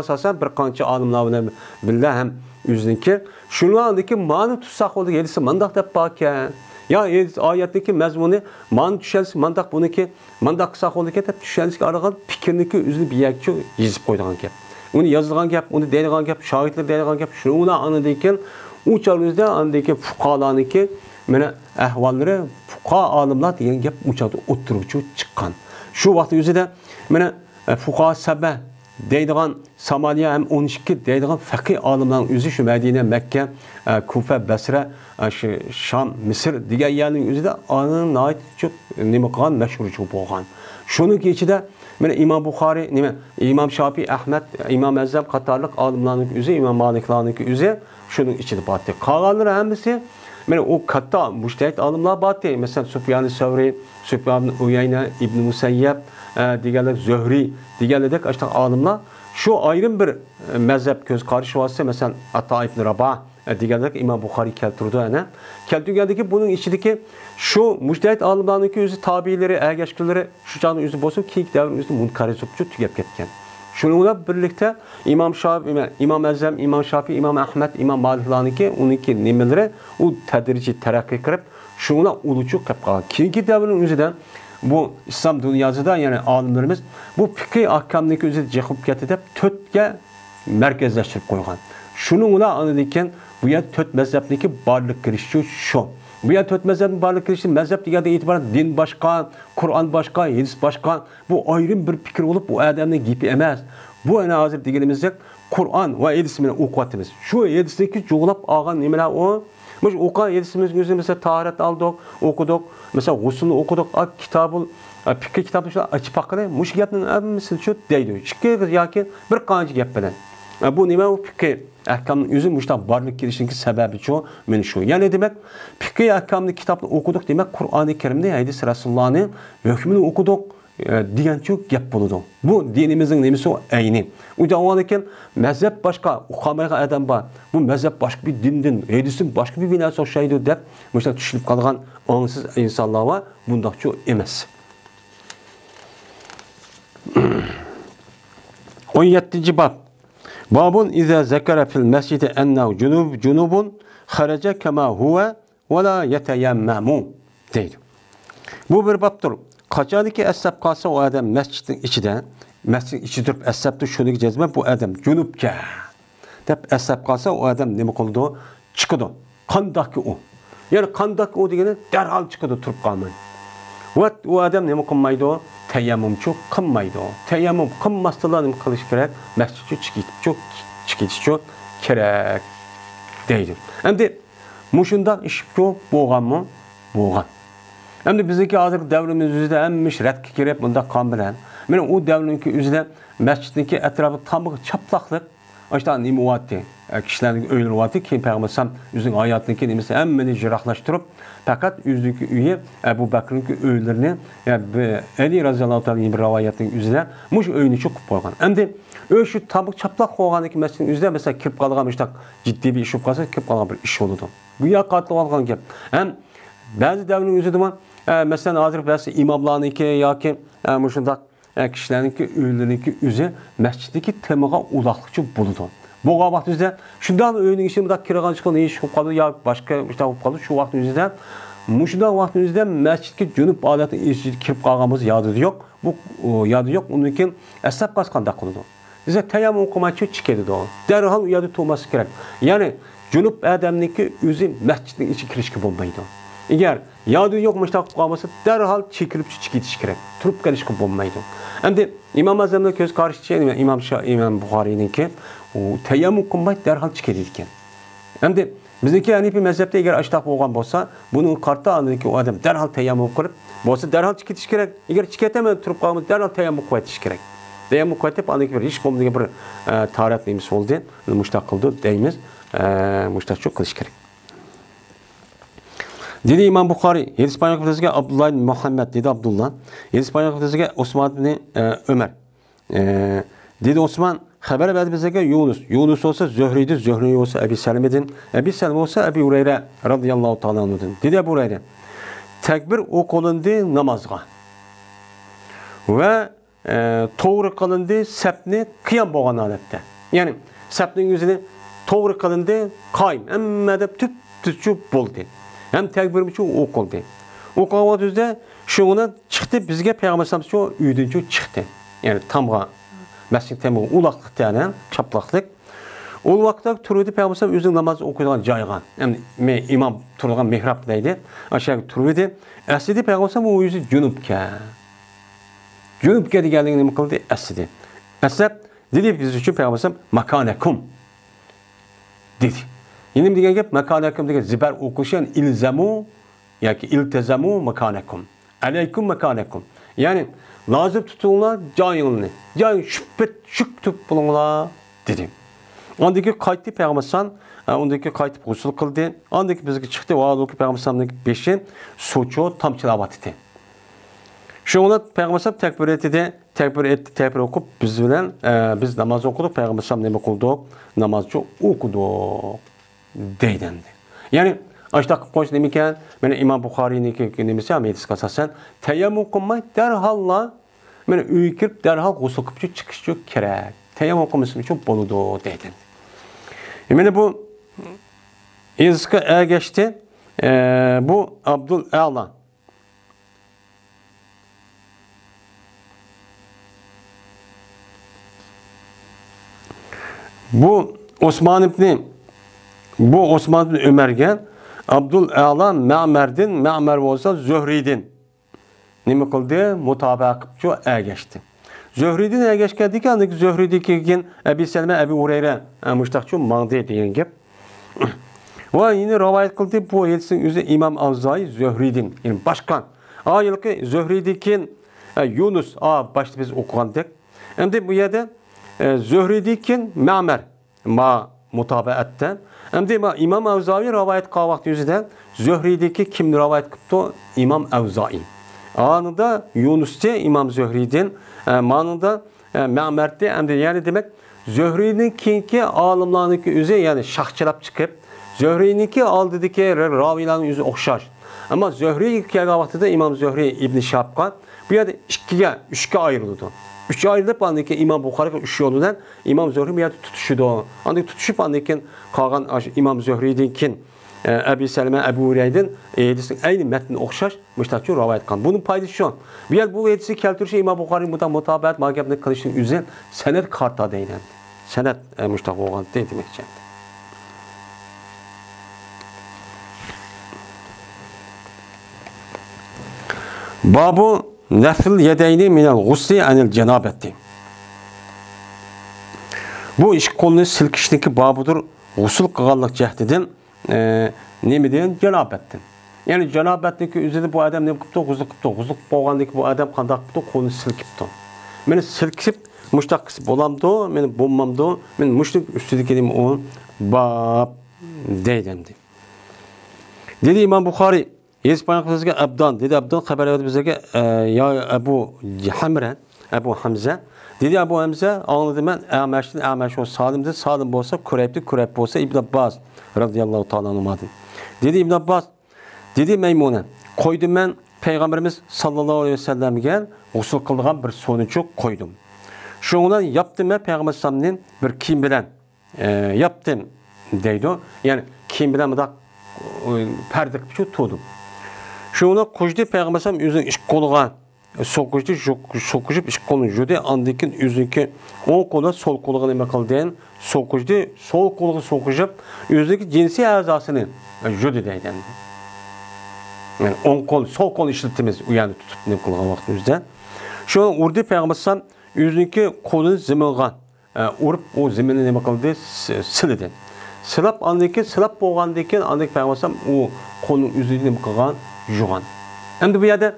qilsa bir qancha olimlar bilan billa ham yüzdeki shuningdek ma'ni tutsaq bo'ldi hadisi mandaq deb baqkan. Ya oyatdagi mazmuni ma'ni tushilsa mandaq buniki mandaq qilsa bo'ldi deb tushunishga aragan fikrniki o'zini biyakchi yezib qo'ydigan gap. Uni yozilgan gap, uni deydigan gap, shohidlar deydigan gap, shuni anidekin u çağımızda andaki fuqalarniki mana ahvollari fuqaha olimlar degan gap u chaqda o'tiruvchi chiqqan. Shu vaqt o'zida mana fuqaha saba deydigan Somaliya ham 12 deydigan faqih olimlarning o'zi shu Madina, Makka, Kufa, Basra, Sham, Misr degan yerning o'zida anayt çok nima qilgan mashhurchi bo'lgan. Shuning ichida mana İmam Buxoriy, nima İmam Şafii, Ahmed, İmam Azam qatorliq olimlarning o'zi, İmam Maliklarning o'zi şunun içinde battı. Kalanları hemisi, yani o katta mujtahid olimlar battı. Mesela Süfyan-ı Sevri, Süfyan-ı Uyeyne, İbn Musayyab, diğerler Zöhri, diğerler de işte olimlar şu ayrım bir mezhep göz karşı varsa mesela Ata İbn Rabah, diğerler İmam Buxoriy keltirdi yani. Keltirgandaki bunun içindeki şu mujtahid olimlarning o'zi tabiileri, ergeçkileri şu canı özü bozub keyingi davrin özü munkar etibçi tugab ketgan. Şununla birlikte İmam Şafii, İmam Azam, İmam Şafii, İmam Ahmed, İmam Maliklarniki, onunki nimeleri o tedrici terakki kırıp şununla uluçuk kapığa. Keyingi davrin özüden bu İslam dünyasında yani alimlerimiz bu fikri ahkamdaki özü cekip getirip tötke merkezleştirip koygan. Şununla anladıyken bu yer töt mezhepteki barlık girişi şu. Bu yer töt mezhebin barlık girişi mezhep digerde itibaren din başka, Kur'an başka, hadis başka. Bu ayrım bir fikir olup bu adamın gibi emez. Bu ana hazır diyelimizde Kur'an ve hadis bilen okuatımız. Şu hadisteki çoğulap ağan nimeler o Biz oqa yetişimizin özünde mesela taharet aldık, okuduk. Mesela gusülünü okuduk. Kitabı, fikir kitabını şöyle açıp bakıda. Muş gapning hammasini şu deydi. İki yoki bir qancha gap bilan. Bu nima u fikir ahkamning o'zi muşta barlik kelishning sababi şu, men şu. Yani demek fikir ahkamning kitobni okuduk demek Qur'oni Karimda hadis Rasulullahning hukmini okuduk degan çok gap bo'ladi. Bu dinimizin nemisi o ayni. U javob mezhep başka, uqamayga adam bor. Bu mezhep başka bir dindin, hadisin başka bir binası o'xshaydi deb muşta tushunib qolgan ongsiz insonlar var. Bundaqcha emas. 17. bab. Babun iza zakara fil mescidi ennehu cunubun kharaca kema huve ve la yeteyemmamu deydi. Bu bir babdır. Qachoniki asab qalsa o adam mescidin içidə, mescidin içi durub asabda şunu cezmə bu adam cunubga deb asab qalsa o adam nima qildi? Chiqdi. Qandaq ki o. Yani qandaq o degani darhol chiqdi turib qolmay. Va o adam nima qilmaydi? Tayammumchu qilmaydi. Tayammum qilmasdan nima qilish kerak? Masjidga chiqish kerak deydi. Endi mushundaq ish ko'p bo'lganmi? Bo'lgan. Endi bizdeki hozir davrimiz o'zida hamma shratga kirib bunda qon bilan. Mana u davrninki o'zida masjidniki atrofi tamg'i chaplaqliq. Ashta nima bo'lyapti? Kishilarning o'ylayapti, keyin payg'ambar o'zining hayotini nimasi hammani jiroqlashtirib, faqat o'zidagi uyi Abu Bakrning o'ylarini, Ali roziyallohu ta'ala bir rivoyatning o'zida mush o'yini cho'qib qo'ygan. Endi shu tamg'i chaplaq qo'yganiki masjidning o'zida mesela kirib qolgan mushtaq jiddiy bir ish bo'lib qolsa, kirib qolgan bir ish bo'ladi. Bu yoqatli olgan gap. Ham ba'zi davrning o'zida mesela hazır bazı imamlarınki yoki muşundaq kişilərinki öylerinki özü məsciddeki temağa ulaqlıqçı buludu. Bu vaxt üzrə şundan öyrənin işi müdaq kirağan çıxan iş olub qaldı ya başqa işte olub qaldı şu vaxt üzrə muşundaq vaxt üzrə məscidki cünub adətin işi kirib qalğımız yadı yox. Bu yadı yox. Onunki əsəb qasqanda qıldı. Bizə təyammüm oxumaq üçün çıxırdı o. Dərhal yadı tutması kerak. Yani cünub adamniki özü məscidin içi kirişki olmaydı. Eğer yadı yok müştak kalması derhal çekilip çıkışı kerak. Turup gelişki olmaydı. Endi İmam Azam'da göz karşı şey İmam Bukhari'nin ki o teyammüm kılmay derhal çıkıdıyken. Endi bizdeki Hanefi mezhepte eğer açtak olgan bolsa bunun kartı anındaki o adam derhal teyammüm kılıp bolsa derhal çıkışı kerak. Eğer çıkıtamay turup kalması derhal teyammüm kılış kerak. Teyammüm kılıp anındaki bir iş bomdaki bir tarih neymiş oldu. Müştak kıldı deyimiz müştak çok kılış kerak. Dedi İmam Bukhari, Yedispanyak Fetesi'ge Abdullah bin Muhammed dedi Abdullah. Yedispanyak Fetesi'ge Osman bin Ömer. Dedi Osman, haber verdi bize Yunus. Yunus olsa Zöhri'di, Zöhri olsa Ebi Selme'din. Ebi Selme olsa Ebi Hureyre radıyallahu ta'ala anladın. Dedi Ebu Hureyre, tekbir okulundu namazga. Ve doğru kılındı sepni kıyam boğan adette. Yani sepnin yüzünü doğru kılındı kayım. Ama da tütçü buldu. Hem tekbir için okuldu. O kahvaltı üzere şuna çıktı bizge Peygamber şu üydünçü çıktı. Yani tamga mescid tamga ulaqlık yani çaplaqlık. O vaxtda turudi Peygamber özünün namaz okuyan cayğan. Yani imam turgan mihrabdaydı. Aşağı turudi. Əslində Peygamber o yüzü cünubka. Cünubka deganligini nima qildi? Əslində. Əslab dedi biz üçün Peygamber makanekum dedi. Yine diyen gap makanekum degan zibar o'qishgan ilzamu yoki iltizamu makanekum. Alaykum makanekum. Yani lazım tutunlar joyingni. Joying shuk tutib bulinglar dedi. Ondaki qaytdi Peygamber ondaki qaytib g'usl qildi. Ondaki bizga chiqdi va o'ki Peygamberning beshi so'cho tamchilayotdi. Şuna Peygamber tekbir etti, tekbir okup biz bilen biz namaz okuduk. Peygamber ne kıldı? Namazcı okudu deydendi. Yani aştaq koş demişken ben İmam Bukhari'nin nemesi amedis kasasen teyammüm kılmay derhalla ben üye kirip derhal gusül kılıp çıkış yok kerek. Teyammüm kılması çok boludu deydendi. Yani bu izka geçti. Bu Abdul A'la. Bu Osman ibn Ömer'ge Abdul A'la Ma'mer olsa Zöhri'din. Nima qildi? Mutabaa qilib shu geçti. Zöhri'din geçkədik ki, Zöhri'diki Ebi Selme, Ebi Hureyre müştaqçu mağdi degan gap. Va yine rivayet kıldı bu hadisin özü İmam Avzai Zöhri'den. Yani başkan. Ayılki Zöhri'deki Yunus başta biz okugandık. Hem de bu yerde Zöhri'deki Ma'mer ma mutabaattan. Hem de İmam Avzai rivayet kılan vakti yüzünden Zöhri'deki kim rivayet kıldı? İmam Avzai. Anında Yunus'ta İmam Zöhri'den manında Ma'mer'de hem de yani demek Zöhri'nin kinki alimlarınki yüzü yani şahçılap çıkıp Zöhri'ninki aldıdaki ravilerin yüzü okşar. Ama Zöhri kelgan vaxtida İmam Zöhri İbn Şabqa bu yerda üçge ayrıldı. Üçe ayrılıp andaki İmam Buxari üç yolundan İmam Zöhri bu yerda tutuşudu. Andaki tutuşup andaki qalğan İmam Zöhri'dinkin Ebu Seleme, Ebu Hureyre'den hadisin aynı metni okşaş müştakçı rivayet qan. Bunun paydası şu. Bu yer bu hadisi keltirişi İmam Buxari muta mutabaat magabni qilishning o'zi sanad karta deyiladi. Sanad müştaq bo'lgan demekçi. Babu nefil yedeyni minel gusli anil cenabeti. Bu iş kolunu silkişteki babudur. Gusul kıgallık cehdidin ne deyin? Cenabettin. Yani cenabetteki üzerinde bu adam ne yapıptı? Guzluk yapıptı. Guzluk boğandaki bu adam kandak yapıptı. Kolunu silkipti. Beni silkisip müştak bolamdı. Beni bommamdı. Ben müştak üstüdeki dedim o bab deydemdi. Dedi İmam Buxari Yazıp bayan kızıga Abdan dedi Abdan haber verdi bize ya Ebu Hamre Ebu Hamza dedi Ebu Hamza anladım ben Ameş'in o salimdi salim olsa Kureyb olsa İbn Abbas radıyallahu ta'ala anlamadı. Dedi İbn Abbas dedi Meymune koydum ben Peygamberimiz sallallahu aleyhi ve sellem'e usul kıldığım bir sonucu koydum. Şundan yaptım ben Peygamber sallallahu bir kim bilen yaptım deydi. Yani kim bilen da perdik bir şey tuttum. Şuna kujdi Peygamberim yüzün iş koluğa sokujdi iş kolunu jüde andikin yüzünki on kola sol koluğa neme kıldıyan sokujdi sol koluğa sokujup yüzündeki cinsi azasını jüde deyden. Yani on kol sol kol işletimiz uyandı tutup ne koluğa vaktimizde. Şuna urdi Peygamberim yüzünki kolunu ziminga urup o zimini neme kıldı silidi. Silap andaki silap boğandaki andaki Peygamberim o kolun yüzünü neme kılgan Juğan. Endi bu yerda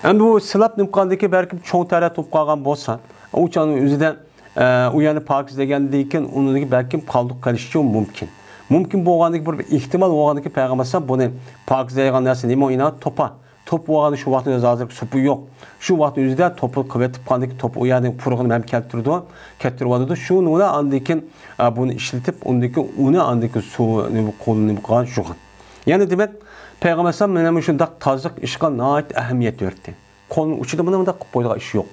bu silap nimqandaki belki çoğ tara top qalğan bolsa, o çanın özüdən o yani pakizlagandiki onundaki belki qaldık qalishi mumkin. Mumkin bolğandaki bir ihtimal bolğandaki Peygamber bunu pakizlagan narsa nima oyna topa. Top bolğanı şu vaqtda hazır supu yo'q. Şu vaqt özüdə topu qıvetib qandaki top o yani purğunu hem keltirdi. Şunu ona andikin bunu işletip ondaki onu andaki su qolunu qan juğan. Yani demek Peygamber sallallahu şundak tazık işgal nait ehemmiyet verdi. Kolun uçuda buna da koyduğu iş yok.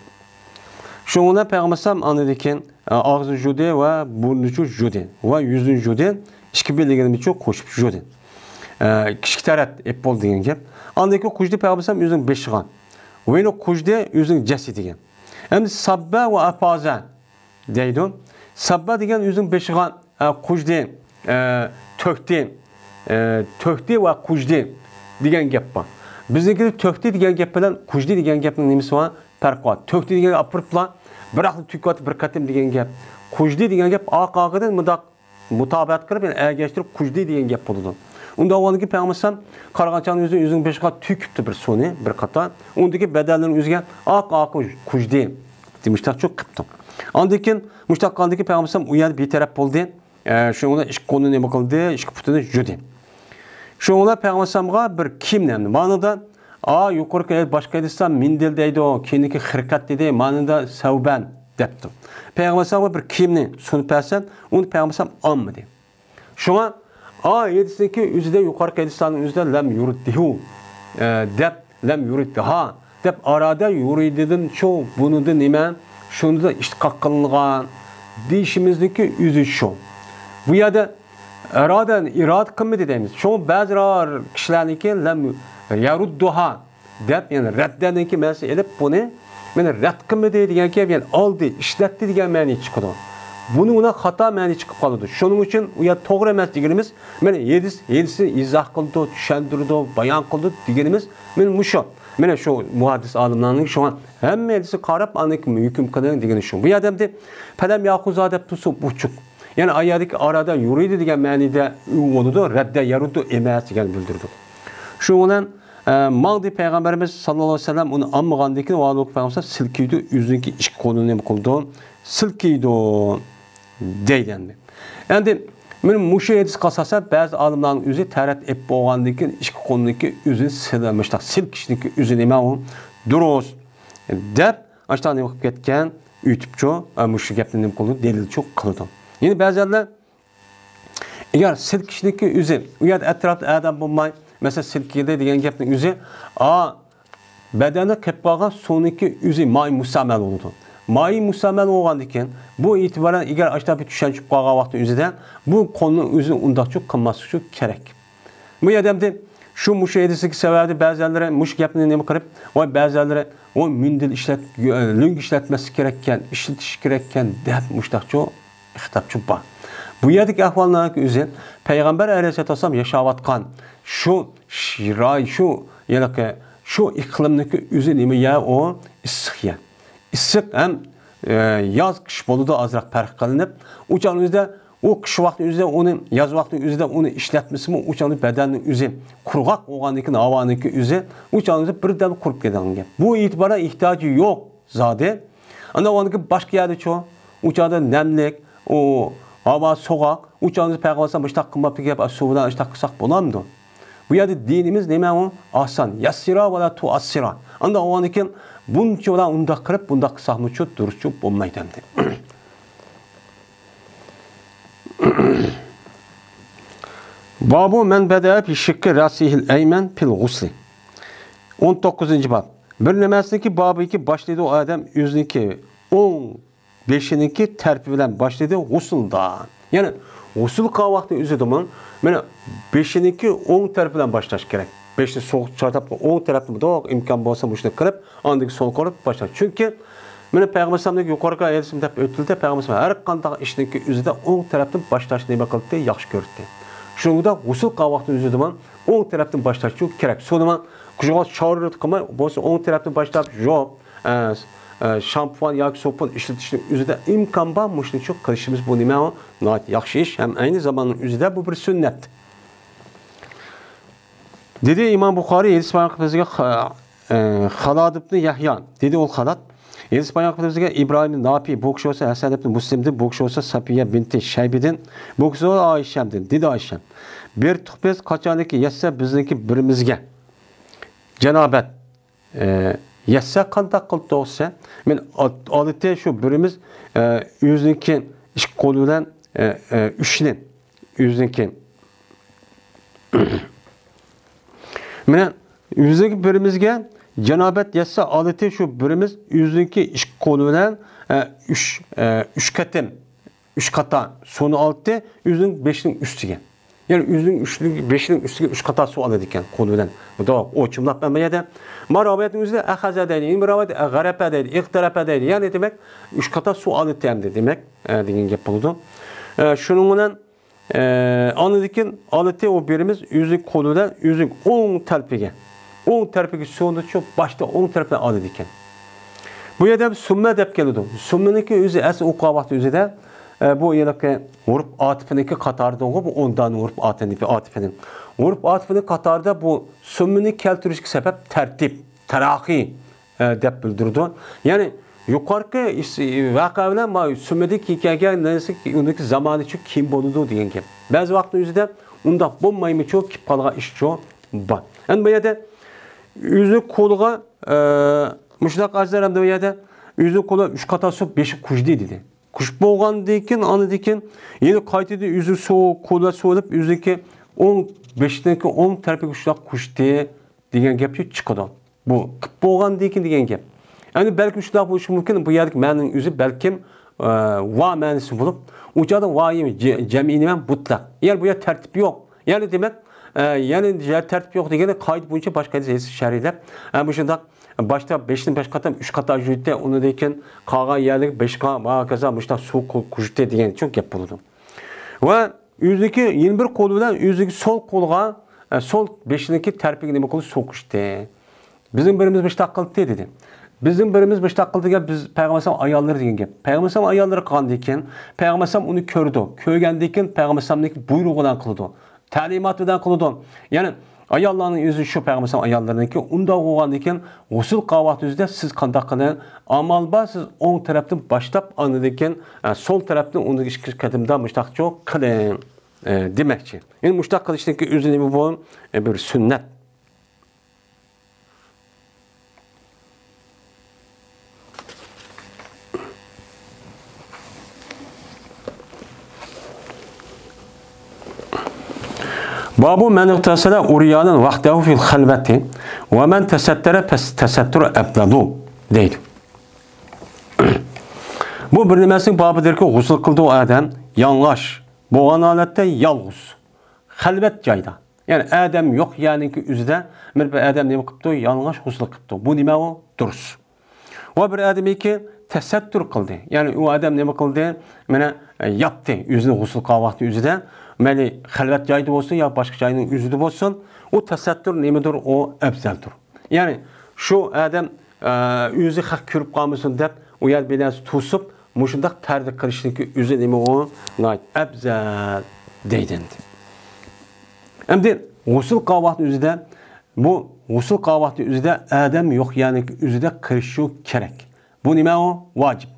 Şuna Peygamber sallallahu anladıkken ağzı jude ve burnu jude ve yüzün jude işki bildiğini çok koşup jude. Kişi tarat epol diyen gap. Andaki kujdi Peygamber sallallahu yüzün beşigan. Ve o kujdi yüzün cesi diyen. Hem sabba ve apaza deydi. Sabba diyen yüzün beşigan kujdi töhti ve kujdi degan gap bor. Bizniki töhti degan gap bilan kujdi degan gapning nimasi bor? Farq bor. Töhti degan apirpla biroq tükot bir qatim degan gap. Kujdi degan gap aqaqidan mudaq mutabaat qilib, yani ergashtirib kujdi degan gap bo'ladi. Unda avvalgi Peygamber qarag'anchaning o'zing beshqa tükibdi bir suni, bir qator. Undagi badalning o'ziga kujdi demişler çok qipti. Andikin mushtaqandagi Peygamber u yerda betaraf bo'ldi. Şuna iş konu ne bakıldı, iş kuputunu jüdi. Şuna Peygamber'e bir kim nemli. Manada yukarı başka edilsem mindel deydi o, kendiki hırkat dedi, manada savben depti. Peygamber'e bir kimni sunup versen, onu Peygamber anmadı. Şuna yedisindeki yüzde yukarı edilsenin yüzde lem yuriddihu lem yuriddiha dep arada yurididin çoğu bunu da nime, şunu da iştiqaqqılığın deyişimizdeki yüzü şu. Bu yerda irad kımmeti deymiz. Şu bazı kişilerdeki lem yarudduha dep yani reddedeki mesela edip bunu yani redd kımmeti degan gap yani aldı, işletti degan ma'ni chiqadi. Bunu ona hata ma'ni chiqib qoladi. Shuning uchun u yer to'g'ri emas deganimiz, mana yedisi izoh qildi, tushuntirdi, bayon qildi deganimiz men musho. Mana shu muhaddis olimlarning shu hammasi qarab aniq hukm qilgan degani shu. Bu yerda falam yaquzadab tusu buchuq. Yani ayadaki arada yürüydü degan ma'nida o'ldi, radda yaruddu emas degan bildirdi. Shu bilan mağdi Peygamberimiz sallallahu aleyhi ve sellem onu anmağandan keyin Alloh Peygamber silkiydi, yüzünki ish qo'lini nima qildi? Silkiydi deydi. Endi men mushu hadis qasasa ba'zi olimlarning o'zi tarat ep bo'lgandan keyin ish qo'lniki o'zini silamoqda, silkishniki o'zi nima u? Durust deb ashtan nima qilib ketgan YouTube'chu mushu gapni nima qildi? Delilchu qildi. Yine ba'zilar agar silkishniki o'zi u yerda atrofda odam bo'lmay mesela silkiydi degan gapning o'zi badani qilib qolgan suvniki o'zi may musammal bo'ldi. May musammal bo'lgandan keyin bu e'tiboran agar ashtabi tushunchib qolgan vaqtda o'zida bu qo'lni o'zi undaqcha qilmaslik kerak. Bu odamda shu mushahidasiga sababi ba'zilari mush gapni nima qilib, voy ba'zilari o mindil lung ishlatmasi kerak ekan, ishlatish kerak ekan deb mushtaqcha xitobchi bor. Bu yerdagi ahvollarning o'zi Payg'ambar alayhisolom yashayotgan shu shiroy, shu iqlimniki o'zi nima ya o issiq ya. Issiq ham yoz qish bo'ladi ozroq farq qilinib, o'shaningizda o qish vaqtida o'zida uni yoz vaqtida o'zida uni ishlatmasmi, o'shanning badanning o'zi qurg'oq bo'lgandan keyin havaniki o'zi o'shaningizda birdan qurib ketadigan gap. Bu e'tiboran ehtiyoji yo'q zodi. Ana o'niki boshqa yerda-chu, o'shanda namlik, o havo so'g'oq, o'shaningizda payg'ambar mushtaq qilmabdi gap, suvdan ishtaq qilsak bo'lamdi. Bu yerda dinimiz nima u? Oson, yassira va la tu'assira. Anda o'niki buncha bilan undaq qilib, bundaq qilsakmi-chu, durustchu bo'lmaydi endi. Babu men bada fi shikki rasihil ayman fil ghusli. 19-bab. Bir nimasiniki babiki boshlaydi o odam o'ziniki 15-niki tarfi bilan boshlaydi g'uslda. Ya'ni g'usl qilgan vaqtda o'zidimi, mana 5-niki 10 taraf bilan boshlash kerak. 5ni so'q chortab 10 tarafni budoq imkon bo'lsa mushuni qilib, ondagi so'l qilib boshlash. Chunki mana Payg'ambar sallallohu yuqoriga aytishim deb o'tildi, Payg'ambar har qanday ishniki o'zida 10 tarafdan boshlashni nima qildi? Yaxshi ko'rdi. Shunda g'usl qilgan vaqtda o'zida 10 tarafdan boshlash kerak. So'nima qushog'os chorrit qilmay, bo'lsa 10 tarafdan boshlab yo'q, shampun yoki sopun ishlatishni o'zida imkon bor, mushuni qilishimiz bu nima? No'at yaxshi ish, ham ayni zamonning o'zida bu bir sunnat. Dedi İmam Buxoriy bizga Xalad ibn Yahya dedi ol Xalad bizga İbrahim Nafi bu kishi olsa Hasan ibn Muslimdi, bu kishi olsa Safiya binti Shaybidin, bu kishi Oyshamdin dedi Oysha. Bir tuqbez qachoniki yassa bizniki birimizga janobat yassa qanday qilib to'g'sa men odatda shu birimiz o'ziniki ish qo'li bilan ishni o'ziniki Mene yüzdeki birimizge cenabet yatsa adeti şu birimiz yüzdeki iş koluyla üç katım, 3 kata sonu aldı, yüzün 5'in üstüge. Yani yüzün 5'in üstüge 3 kata su aldı diken koluyla. Bu da o çımlak ben de. Marabetin yüzde ahaza dedi, imravet garepe dedi, iktirape dedi. Yani demek 3 kata su aldı demek diyen yapıldı. Şununla anladıkken aleti o birimiz yüzük koluyla yüzük 10 terpige. 10 terpige sonunda çok başta 10 terpige aledikken. Bu yerde sümme dep geliyordu. Sümmeniki yüzü asıl ukavakta yüzü de bu yedeki urp atıfındaki katarda bu ondan urp atıfının. Urp atıfının katarda bu sümmeni keltürüşki sebep tertip, terakki dep bildirdi. Yani yukarıki vakavla ma sümmedeki hikaye neyse ki ondaki zamanı çok kim boludu diyen ki. Bazı vakti yüzde onda bombayımı çok kip kalga iş çok var. Yani bu yerde yüzü koluğa müştak azlarım da bu yerde yüzü kolu 3 kata su 5 kuş dedi. Kuş boğan dikin anı dikin yine kayıtıydı yüzü soğuk kola soğulup yüzüki 15'teki 10 terpi kuş diye diyen gap çıkıyor. Bu boğan dikin diyen gap. Yani belki şunday bo'lishi mumkin bu yerdagi ma'noning o'zi balkim va ma'nosi bo'lib, o'chada va'yim jam'ini ham mutlaq. Ya'ni bu yer tartib yo'q. Ya'ni demak, ya'ni tartib yo'q degani qoida bo'yicha boshqa shariatlar bu shunday boshda 5 ni 5 qatam 3 qatam juyda uni dekin qolgan yerlik 5 qa va kaza mushtaq suv kujda degan çok gap bo'ladi. Va o'ziki 21 qo'li bilan o'ziki sol qo'lga sol 5niki tarpiga nima qilib suv kujda. Bizim birimiz mushtaq qildi dedi. Bizning birimiz müştaq qildigan biz Payg'ambar ayollar degan gap. Payg'ambar ayollari qanday ekan? Payg'ambar uni ko'rdi. Ko'rgandan keyin Payg'ambarning buyrug'idan qildi. Ta'limotidan qildi. Ya'ni ayollarning o'zi shu Payg'ambar ayollariniki unda bo'lgandan keyin g'usl qilib siz qanday qilin? Amal bor, siz o'ng tarafdan boshlab andan keyin sol tarafdan uni ikki qadamda müştaqcho qiling demakchi. Endi müştaq qilishniki o'zini bu bir sunnat. Babu men iqtasala uriyanın vaqtahu fil xalvati ve men tesettara tesattur abdadu deydi. Bu bir niməsinin babıdır ki, g'usl qildi o adam yanlış. Bo'lgan holatda yolg'iz. Xalvat joyda. Yani adam yo'q, ya'ni ki o'zida bir adam nima qilibdi? Yanlış g'usl qilibdi. Bu nima u? Durus. Va bir adamiki tesattur qildi. Yani o adam nima qildi? Mana yaptı. O'zini g'usl qilgan vaqti o'zida Meli xalvat joyda bo'lsin yo boshqa joyning o'zida bo'lsin, u tasattur nimadir, o afzaldir. Ya'ni shu adam o'zi haq ko'rib qolmasin deb u yer bilan to'sib, mushundaq parda qilishniki o'zi nima u afzal deydi. Endi g'usl qilgan vaqt o'zida bu g'usl qilgan vaqt o'zida adam yo'q, ya'ni o'zida qilishi kerak. Bu nima u? Vojib.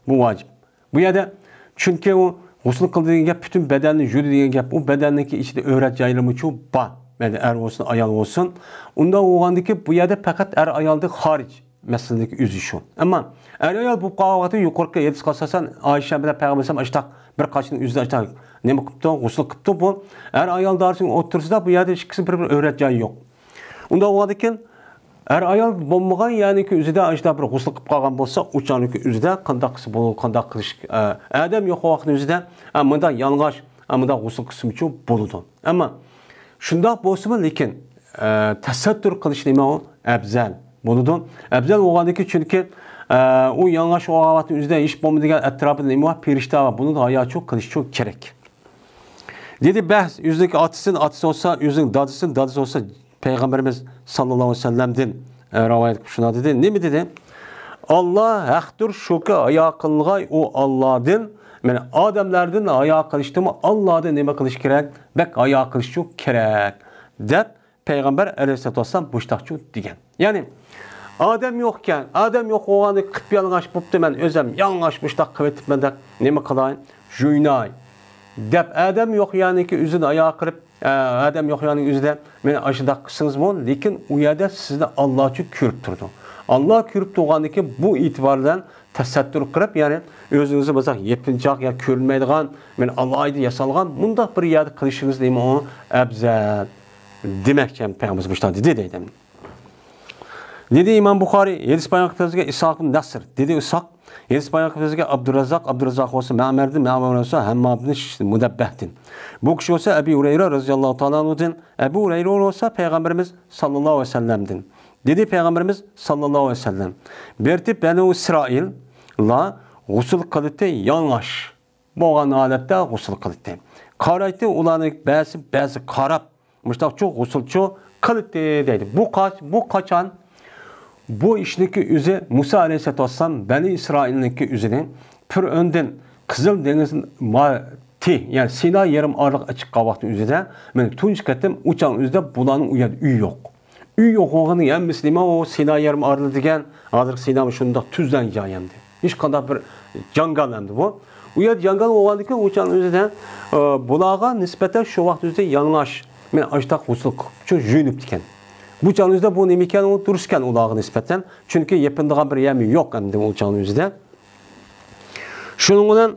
Bu vojib. Bu yerda chunki u g'usl qildi degan gap bütün bedenni yudi degan gap, u bedenniki ichida o'rat joylari chu bor. Mayli er olsun, ayol olsun. Unda o'g'andiki bu yerda faqat er ayolda xorij masaladagi o'zi shu. Ammo er ayol bu qavati yuqorga yetib qolsasan, Oysha bilan Payg'ambar ashtaq bir qachning o'zida ashtaq nima qilibdi? G'usl qilibdi bu. Er ayol darsing o'tirsida bu yerda ikkisi bir o'rat joyi yo'q. Unda o'g'andiki er ayol bo'lmagan, ya'ni ki o'zida ashta bir g'usl qilib qolgan bo'lsa, o'chaniki o'zida qanday qilsa bo'ladi, qanday qilish adam yo'q vaqtning o'zida bunda yalang'och, bunda g'usl qilsa uchun bo'ladi. Ammo shundoq bo'lsa-mu, lekin tasattur qilish nima u? Afzal bo'ladi. Afzal bo'lgandiki, chunki u yalang'och vaqtning o'zida ish bo'lmaydigan atrofida nima bor? Perishta va buni hayotchi qilish uchun kerak. Dedi bahs o'zidagi otasi olsa, o'zining dadasi olsa Peygamberimiz sallallahu aleyhi ve sellem'den rivayet şuna dedi. Ne mi dedi? Allah haktır şoka ayağa kılgay o Allah'dan. Yani adamlardan ayağa kılıştı mı Allah'dan neme kılış gerek? Bek ayağa kılış çok gerek. Dep Peygamber aleyhisselatü vesselam buştakçı diyen. Yani adam yokken, adam yok o anı kıp yalıngaş buptu ben özem yalıngaş buştak kıvetip ben de neme kılayım? Juynay. Dep adam yok yani ki üzün ayağa kırıp adam yo'q yani o'zida meni ashida qilsangiz bo'ldi, lekin u yerda sizni Allohchi ko'rib turdi. Alloh ko'rib turgandan keyin bu e'tibordan tasattur qilib, ya'ni o'zingizni bo'lsa yepinchoq ya ko'rinmaydigan, men Allohga yasalgan bundaq bir yerda qilishingiz nima u afzal demakchi Payg'ambarimiz bu yerda deydi. Dedi İmam Buxoriy, hadis bayon qilgan Isoq ibn Nasr, dedi Isoq hadis bayon qilgan Abdurazzoq olsa Ma'mar olsa Hammam ibn Mudabbahtin. Bu kishi olsa Abu Hurayra roziyallohu ta'ala anhudan, Abu Hurayra olsa Peygamberimiz sallallahu aleyhi ve sellem'den. Dedi Peygamberimiz sallallahu aleyhi ve sellem, bertib Banu İsrail la g'usl qildi yalang'och bo'lgan holatda g'usl qildi. Qaraydi ularni ba'zi qarab, mushtaqchi g'uslchi qildi deydi. Bu qachon? Bu ishniki o'zi Musa alayhissalom Bani İsrailniki o'zini pir önden Qizil dengizning yani Sina yarım aralıq açıq qavaqdı üzədə, mən tunç qətim uçan üzədə bulanın uy yox. Uy yox oğanın yəni müslümə o Sina yarım arılı digən, adırıq Sina şunda tüzdən yayəmdi. Hiç qandaq bir canqalandı bu. Uyad canqal oğandı ki uçan üzədə bulağa nisbətən şu vaxt üzədə yanlaş, mən açdaq usulq üçün jüynüb dikən. Bu can üzədə bu nemikən o duruşkən ulağı nisbətən. Çünki yepindiğən bir yəmi yox əmdi o can üzədə. Şununla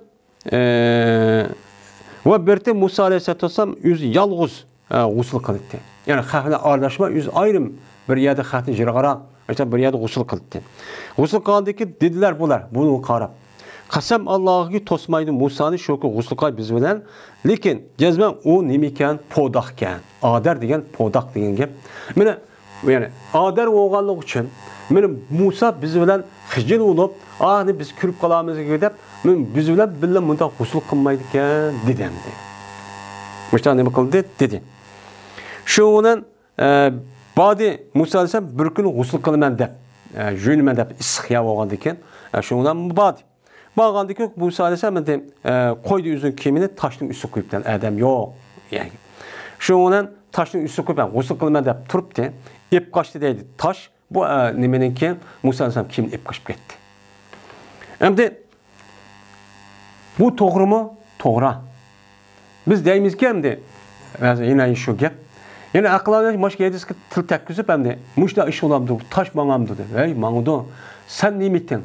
ve berti Musa aleyhisselam yüz yalğız g'usl qildi. Yani xalqla aralashma yüz ayrım bir yerde xalqni jirg'ara, işte bir yerde g'usl qildi. G'usl qildiki dediler bular, bunu qarab. Qasam Allohga tosmaydi Musani shoku g'usl qilib biz bilan, lekin jazman o nimikan podaqkan. Adar degan podaq degan gap. Mana yani adar bo'lganligi uchun meni Musa biz bilan xijil bo'lib, "Ani biz kirib qolamiz" deb, men biz bilan birga bunda g'usl qilmaydi ekan dedim. Mushta nima qildi dedi. Shu bilan badi Musa alayhisalom bir kun g'usl qilaman deb jönme dep issiq olgan ekan. Şundan bad. Bağlandı ki Musa Aleyhisselam koydu üzün kiyimini taşın üstü koyupdan adam yok. Yani. Şundan taşın üstü koyup gusül kılma dep turuptu. İp kaçtı deydi taş. Bu nemeninki Musa Aleyhisselam kiyimini ip kaçıp gitti. Şimdi bu doğru mu? Doğru. Biz deyimiz ki şimdi yine şu gap. Yani akıllarına başka yediz ki til tekküzüp hem de muşta iş olamdı, taş manamdı dedi. Ey mangudu sen nimetin.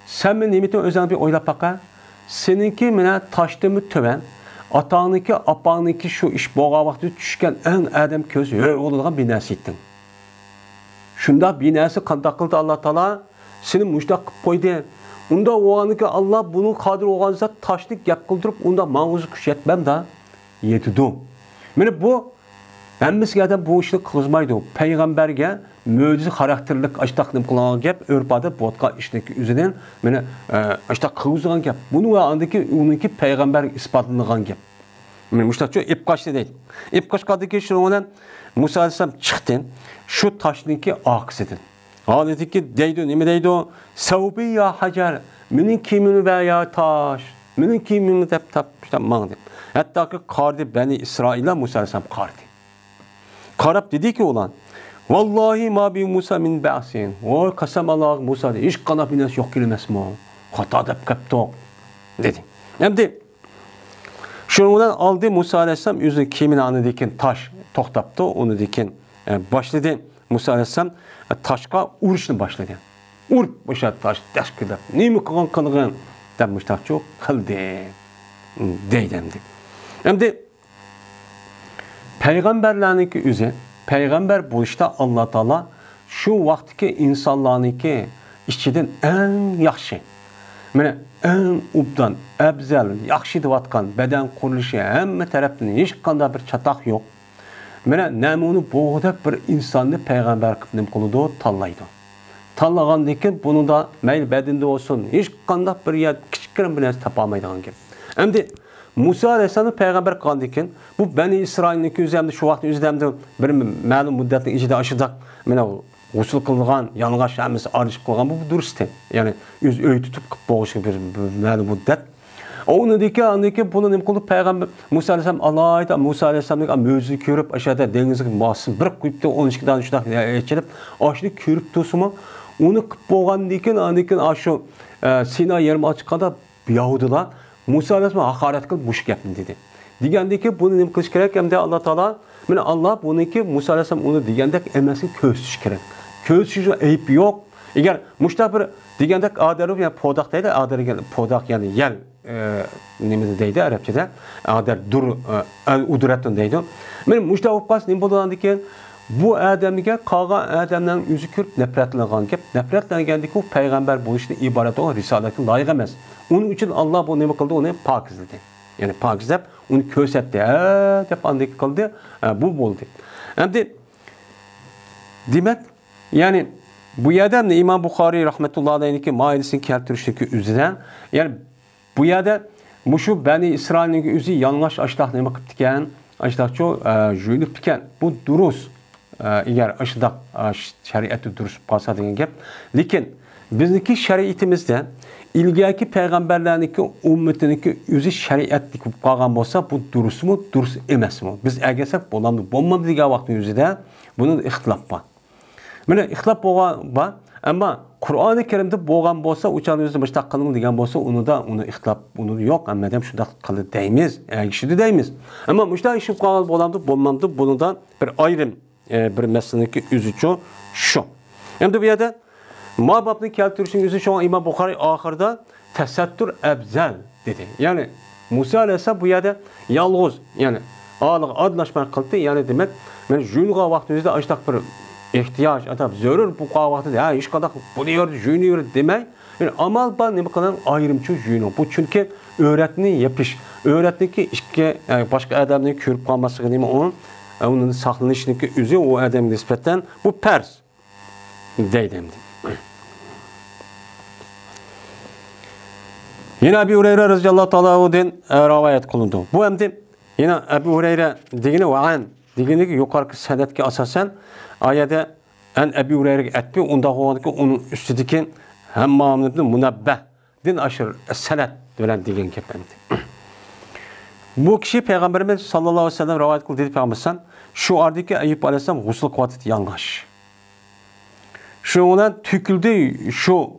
Sen mi nimetin özel bir oylap baka. Seninki mine taştı mı töven. Atağınınki, apağınınki şu iş boğa vakti düşken en adam közü olduğundan bir nesi ettin. Şunda bir nesi kandak kıldı Allah Teala. Senin muşta koydu. Onda o anı ki Allah bunun kadir oğansa taşlık yap kıldırıp onda mağuzu kuş yetmem da yetidu. Yani bu ben bizlerden bu işi kızmaydı. Peygamberge möcize karakterlik açtaknım kılan gap örpada botka işteki üzerinden mene açta kızılan gap. Bunu ve andaki onunki peygamber ispatlanan gap. Men muştakçı ip kaçtı değil. İp kaçkadı ki şundan Musa Aleyhisselam çıktı. Şu taşınki aksidin. Haleti ki deydi nime deydi o? Savbi ya hacer. Menin kimini veya taş. Menin kimini tap işte mağdı. Hatta ki kardı Beni İsrail'e Musa Aleyhisselam kardı. Karab dedi ki olan vallahi ma bi Musa min ba'sin. O kasam Allah Musa dedi. Hiç kanap ines yok kelimesi mi? Hata da kapto dedi. Hem de şundan aldı Musa Aleyhisselam yüzü kimin anı dikin taş toktaptı onu dikin başladı Musa Aleyhisselam taşka uruşunu başladı. Urup başladı taş kıdap. Neymi kılan kılığın demişler çok kıldı deydemdi. Hem de peygamberlerinki üzü peygamber bu işte Allah Teala şu vaktki insanlarınki işçiden en yaxşı. Mene en ubdan, ebzel, yaxşı divatkan beden kuruluşu hem tarafından hiç kanda bir çatak yok. Mene nemunu boğda bir insanı peygamber kıpnım kılıdı, tallaydı. Tallagan dikin bunu da meyil bedende olsun, hiç kanda bir yer küçüklerin bile tapamaydıgan gibi. Hem de Musa Aleyhisselam'ın peygamber kılan dikin, bu Beni İsrail'in üzerinde şu vakti üzerinde bir məlum müddetin içinde aşıdak, mene usul kılgan, yanlış hemisi arışıp kılgan, bu duruştu. Yani yüz öğü tutup boğuşu bir məlum müddet. Onu diki bunu nem kılıp peygamber Musa Aleyhisselam Allah'a Musa Aleyhisselam'ın möcüzü körüp aşağıda denizin basın bir kuyupta 12 tane şudak geçirip aşırı körüp tusumu onu boğan dikin aşı Sina yerime açıkada Yahudiler Musa Aleyhisselam hakaret kılıp buş yapın dedi. Digandaki bunu nem kılış gerek hem de Allah Teala yani Allah bununki Musa Aleyhisselam onu digandek emesin köşüş gerek. Köşüş eyip yok. Eğer müştabir digandek adarı yani podak değil adarı yani podak yani yel nimede deydi Arapçada. Adar dur udretun deydi. Men müştabir pas nim bolandı ki bu adamga qalğan adamdan yüzü körüp nefretlengan gap. Nefretlengendiki o peygamber bu işni ibaret olan risaletin layık emas. Onun için Allah bu nima qildi? Onu pokizladi. Yani pokizlab onu ko'rsatdi. Deb andik qildi. Bu bo'ldi. Endi demak, yani bu yerda İmam Buxoriy rahmetullahi alayhi maidesini keltirishdagi üzridan, yani bu yerda mushu Bani İsrailning o'zi yalang'och ashdaq nima qilib ekan? Ashdaqcho jo'ylib ekan. Bu durust. Eğer ashdaq shariati durust bo'lsa degan gap. Lekin bizniki shariatimizda ilgaki peygamberlerinki ummetiniki o'zi shariatlik bo'lib qolgan bo'lsa, bu durustmi, durust emasmi? Biz agarsak bo'lmamdi degan vaqtning o'zida bunun ixtilof bor. Mana ixtilof bor, ammo Qur'oni Karimda bo'lgan bo'lsa, o'chani o'zida mushtaq qiling degan bo'lsa, uni ixtilof yo'q, amma ham shunday qildi deymiz, kishida deymiz. Ammo mushtaq ish qolgan bo'lmamdi, bundan bir ayrim bir masalaning o'zi shu. Endi bu yerda Mababni keltirishning o'zi şu İmam Buxoriy oxirida tasattur abzal dedi. Yani Musa Aleyhisselam bu yerda yalğız, yani adlaşma qildi. Yani demek men juyunga vaqtimizda ashtaq bir ehtiyoj, atab zarur bu vaqtida hech qanday buni yerda juyunur demay, yani amal bor nima qilan ayrimchi juyunu. Bu chunki o'ratni yapish, o'ratniki ishga boshqa odamni ko'rib qolmasligi nima onun saqlanishniki o'zi o odamga nisbatan bu pars deydi. Yine Ebu Hureyre radıyallahu ta'ala'dan rivayet kılındı. Bu hem de yine Ebu Hureyre degini ve an degini ki yukarı senetki asasen ayette An Ebu Hureyre'ye etpi, onda qoğandı ki onun üstüdeki hemmamını münebbeh din aşır senet bilen degen kependi. Bu kişi Peygamberimiz sallallahu aleyhi ve sellem rivayet kıldı dedi Peygamberimiz şu ardaki Eyüp aleyhisselam gusül kıvateti yanlış. Şu olan tüküldü şu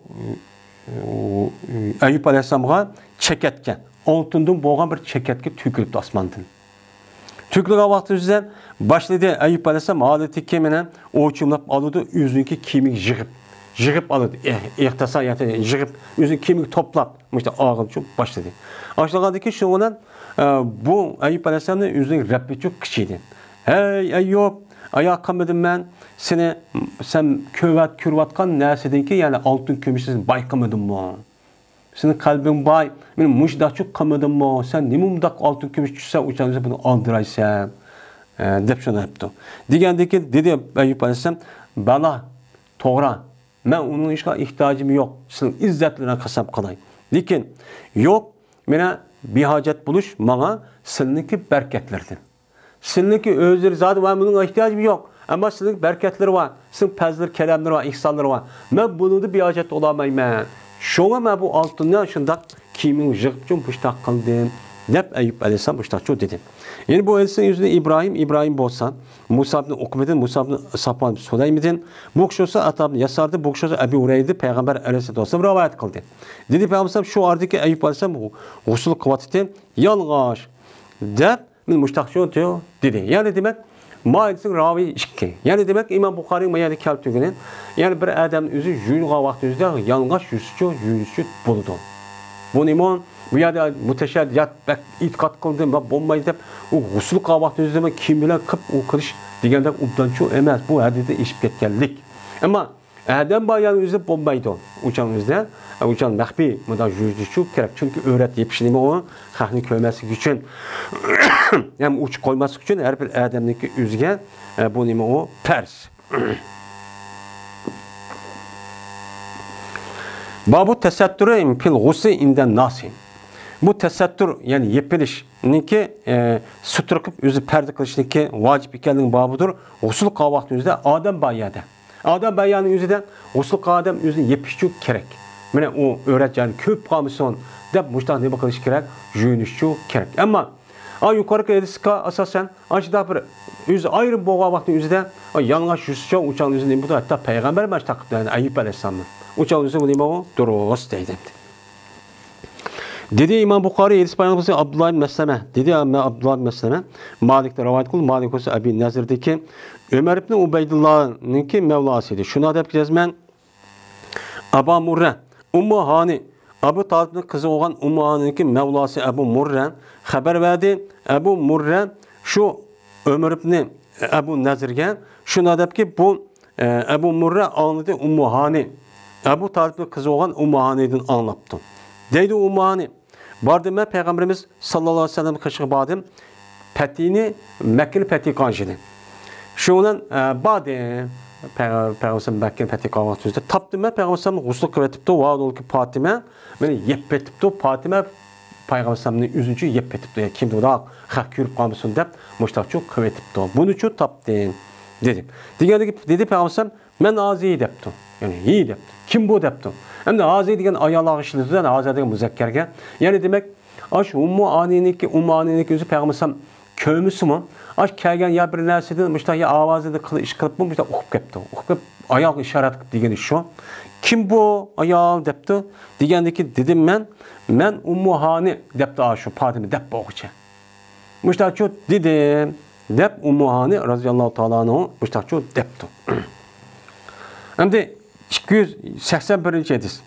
Eyüp aleyhisselam'a çeketken altından boğan bir çeketke tükülüp asmandın. Tükülüğe vakti üzerinde başladı Eyüp aleyhisselam adeti kemine oğuçumlap alıyordu yüzündeki kemik jığıp alıyordu. İhtasa yatı jığıp yüzündeki kemik toplap işte ağır çok başladı. Aşağıdaki şu olan bu Eyüp aleyhisselam'ın yüzündeki Rabbi çok kişiydi. Hey Eyüp ayağa kalmadım ben seni sen követ kürvatkan nersedin ki yani altın kömüşsüzün baykamadın mı? Senin kalbin bay, benim muşda çok kalmadın mı? Sen ne mumdak altın kömüş düşse uçağınıza bunu aldıraysan dep şunu yaptı. Degendeki dedi Eyüp aleyhisselam bana toğra ben onun işe ihtiyacım yok. Senin izzetlerine kasap kalayım. Lekin yok bana bir hacet buluş bana seninki berketlerdir. Seninki özleri zaten ben bunun ihtiyacım yok. Ama senin berketleri var. Senin pezler, kelamları var, ihsanları var. Ben bunu da bir hacet olamayım ben. Şuna ben bu altından şundak kimin jıgıpçın puştak kıldım. Dep Eyüp aleyhisselam puştak çok dedim. Yani bu elsin yüzünde İbrahim bolsan, Musa ibn Ukbed'in, Musa ibn Safvan Süleym'din, bu kişi olsa Atab Yasar'dı, bu kişi olsa Ebu Hureyre'di, Peygamber aleyhisselam rivayet kıldı. Dedi Peygamber şu ardaki Eyüp aleyhisselam gusül kıvateti yalgaş. Dep muştak çok diyor dedi. Yani demek Ma'idsin ravi işki. Yani demek İmam Bukhari'nin mayada keltüğünün yani bir adam üzü yürüğa vakti üzde yanlış yüzüçü buldu. Bu iman bu yada müteşeddiyat bek itikat kıldım ve bombayı dep o gusül vakti üzde kim bilen kıp o kılış degende ubdan çok emez. Bu hadide işip ketkenlik. Ama adam bayan üzde bombaydı. Uçan üzde uçan mehbi muda yüzüçü gerek. Çünkü öğret yepişini o kahni kölmesi için yani uç koyması için her bir adamdaki üzge bu nime o pers. Babu tesettürü fil gusi inden nasi. Bu tesettür yani yepiliş ki suturkup yüzü perde kılışındaki vacip ikenliğin babudur. Gusul kavakti yüzde adam bayyada. Adam bayyanın yüzüden gusul kavakti yüzü yepişçük gerek. Mene o öğreteceğin köp kalmışsın dep muştan ne bakılış gerek, jüynüşçü gerek. Ama yukarı edisika asasen aşağıda bir yüz ayrı boğa vakti yüzüden yanlış yüzüçe uçan yüzünden bu da hatta peygamber maç takıp yani Eyüp aleyhisselam'ın uçan yüzü bu neyme doğrusu deydi. Dedi İmam Bukhari Edis Bayanlısı Abdullah bin Mesleme. Dedi Abdullah bin Mesleme Malik'te rivayet kıldı. Malik olsa Ebi Nezir'deki Ömer ibn Ubeydullah'ınki Mevlasıydı. Şuna da yapacağız ben Aba Murre Ummu Hani Abu Talib'in kızı olan Ummu Hani'ninki Mevlası Ebu Murre haber verdi. Ebu Murre şu Ömer ibn Ebu Nezir'ge şuna da ki bu Ebu Murre anladı Ummu Hani Ebu Talib'in kızı olan Ummu Hani'den anlattı. Deydi Ummu Hani bardım ben Peygamberimiz sallallahu aleyhi ve sellem kaşığı badım petini Mekke'li peti kanjidi. Şundan badım Peygamberimiz Mekke'li peti kanjidi. Tapdım ben Peygamberimiz gusül kıvetipti vaad ol ki Fatime beni yeppetipti Fatime Peygamberimiz üzüncü yeppetipti. Yani kimdi o da kürüp kalmışsın deyip müştakçı kıvetipti. Bunu için tapdım dedim. Dedi Peygamberimiz ben aziyi deptim. Yani iyi deptim. Kim bu deptim? Hem de aziyi degen ayağı işlediğinden aziyi degen müzekkerge. Yani demek aş Ummu Hani'ninki yüzü Peygamberimiz köymüsü mü? Aş kelgen ya bir nerseden müştak ya avazı da iş kılıp mı müştak okup kepti. Okup ayak işaret degeni şu. Kim bu ayağı depti? Degendeki dedim ben Ummu Hani depti aşu Fatime dep okuça. Müştak şu dedim. Dep Ummu Hani radıyallahu ta'ala anhu müştak şu depti. Hem de 281. hadis.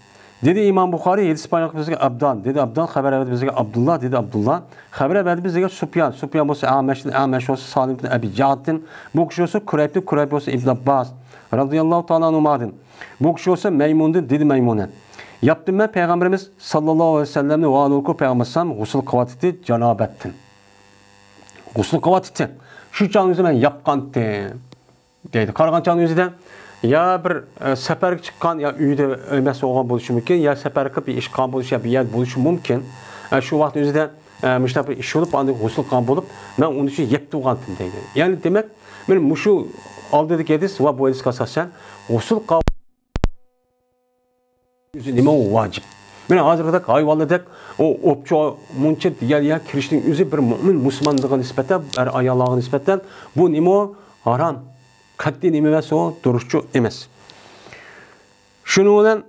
Dedi İmam Bukhari hadis bayrak bizge Abdan. Dedi Abdan haber verdi bizge Abdullah. Dedi Abdullah. Haber verdi bizge Sufyan. Sufyan olsa Ameş olsa Salim ibn Abi Ca'din. Bu kişi olsa Kureyb olsa İbn Abbas. Radıyallahu ta'ala anhu'madın. Bu kişi olsa Meymun'dun. Dedi Meymun'a. Yaptım ben Peygamberimiz sallallahu aleyhi ve sellem'le vaadolku Peygamberimiz gusül kıvatiti canabettin. Gusül kıvatiti. Şu canınızı ben yapkandım. Dedi. Kargan canınızı ya bir sefer çıkan ya üyde ölmesi olan buluşu mümkün ya sefer kıp bir iş kan buluşu ya bir yer buluşu mümkün. Şu vakit üzerinde müşteri iş olup anlık gusül kan bulup ben onun için yepti oğantım deydi. Yani demek Men şu aldığındaki hadis ve bu hadis asasen usul kavli nima vacip. Men hozirda hayvonlardek o opço muncha diğer kirishning o'zi bir mo'min musulmonlarga nisbatan, ayollarga nisbatan bu nima haram. Qat'iy nima emas, o durustchu emas. Shuning bilan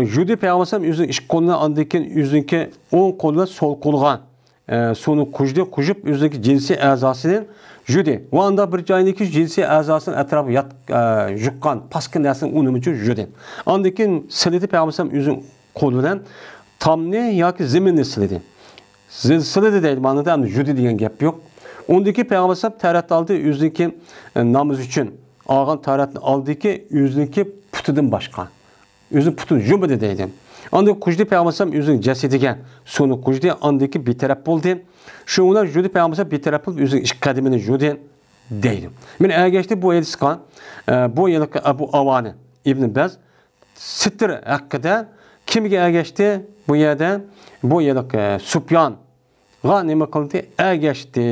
Judi payg'ambar o'zining ish qo'lini andikin o'ziniki o'ng qo'lda sol qo'lga suvni qo'shib o'zining jinsiy a'zosidan Judi va unda bir joydagi jinsiy a'zosini atrofiga yuqqan pastki narsani unim uchun Judi. Andikin silidi payg'ambar o'zining qo'li bilan tomni yoki zaminni silidi. Silidi deydi, ma'noda ham Judi degan gap yo'q. Undaki payg'ambar tarat oldi o'zining namoz uchun olgan taratni oldiki o'zining putidan boshqa. O'zi putini yumadi deydi. Anda qo'shdi payg'ambar o'zining jasadiga suvni qo'shdi, andaki betaraf bo'ldi. Shunlar Judi payg'ambar betaraf bo'lib o'zining ish qadimini Judi deydi. Men ergashdi bu hadisga bu yilki Abu Avani Ibn Baz sitr haqida kimga ergashdi bu yerda? Bu yilki Sufyan va nima qildi? Ergashdi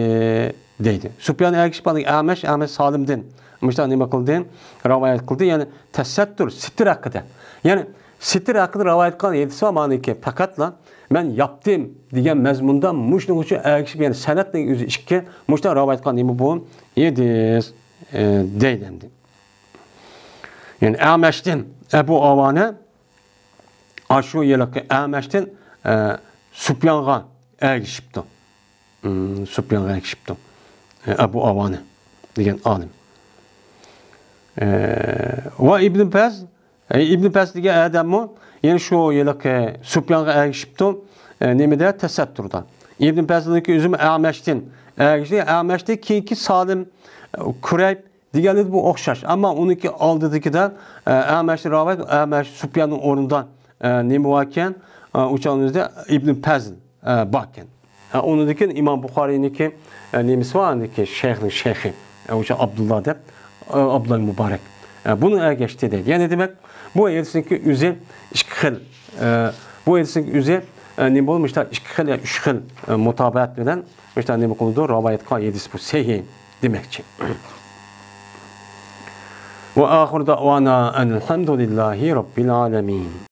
deydi. Sufyan ergashib Amash Salimdan Müştah nima qildi? Rivoyat qildi. Ya'ni tasattur, sitr haqida. Ya'ni sitr haqida rivoyat qilgan hadis va ma'noki faqatla men yaptım degan mazmunda mushning uchun ergishib, ya'ni sanatning o'zi ishga mushta rivoyat qilgan nima bu? Hadis deydi. Ya'ni Amashdan Abu Avani ashu yilki Amashdan Sufyonga ergishibdi. Sufyonga ergishibdi. Abu Avani degan olim. Va İbn Baz degan odammi yana shu yilki Sufyonga ergishibdi. Nimada? Tasatturda. İbn Baz'niki o'zi Amashdan ergishdi. Amashda keyingi Salim Kurayb deganlar bu o'xshash. Ammo uniki oldidagidan Amash rivoyat Amash Sufyonning o'rnidan nima ekan? O'shaningizda İbn Baz bakkan. Unidagi İmam Buxoriyniki nimasi bor, andiki shayxning shayxi. O'sha Abdullah deb Abdullah Mubarak. Bunu ergashdi deydi. Yani demek bu hadisinki o'zi ikki xil. Bu hadisinki o'zi nima bo'lmoqda? Ikki xil, uch xil mutabaat bilan o'sha nima qildi? Rivoyat qilgan hadis bu sahih demakchi. Va oxir da'vana alhamdulillahi robbil alamin.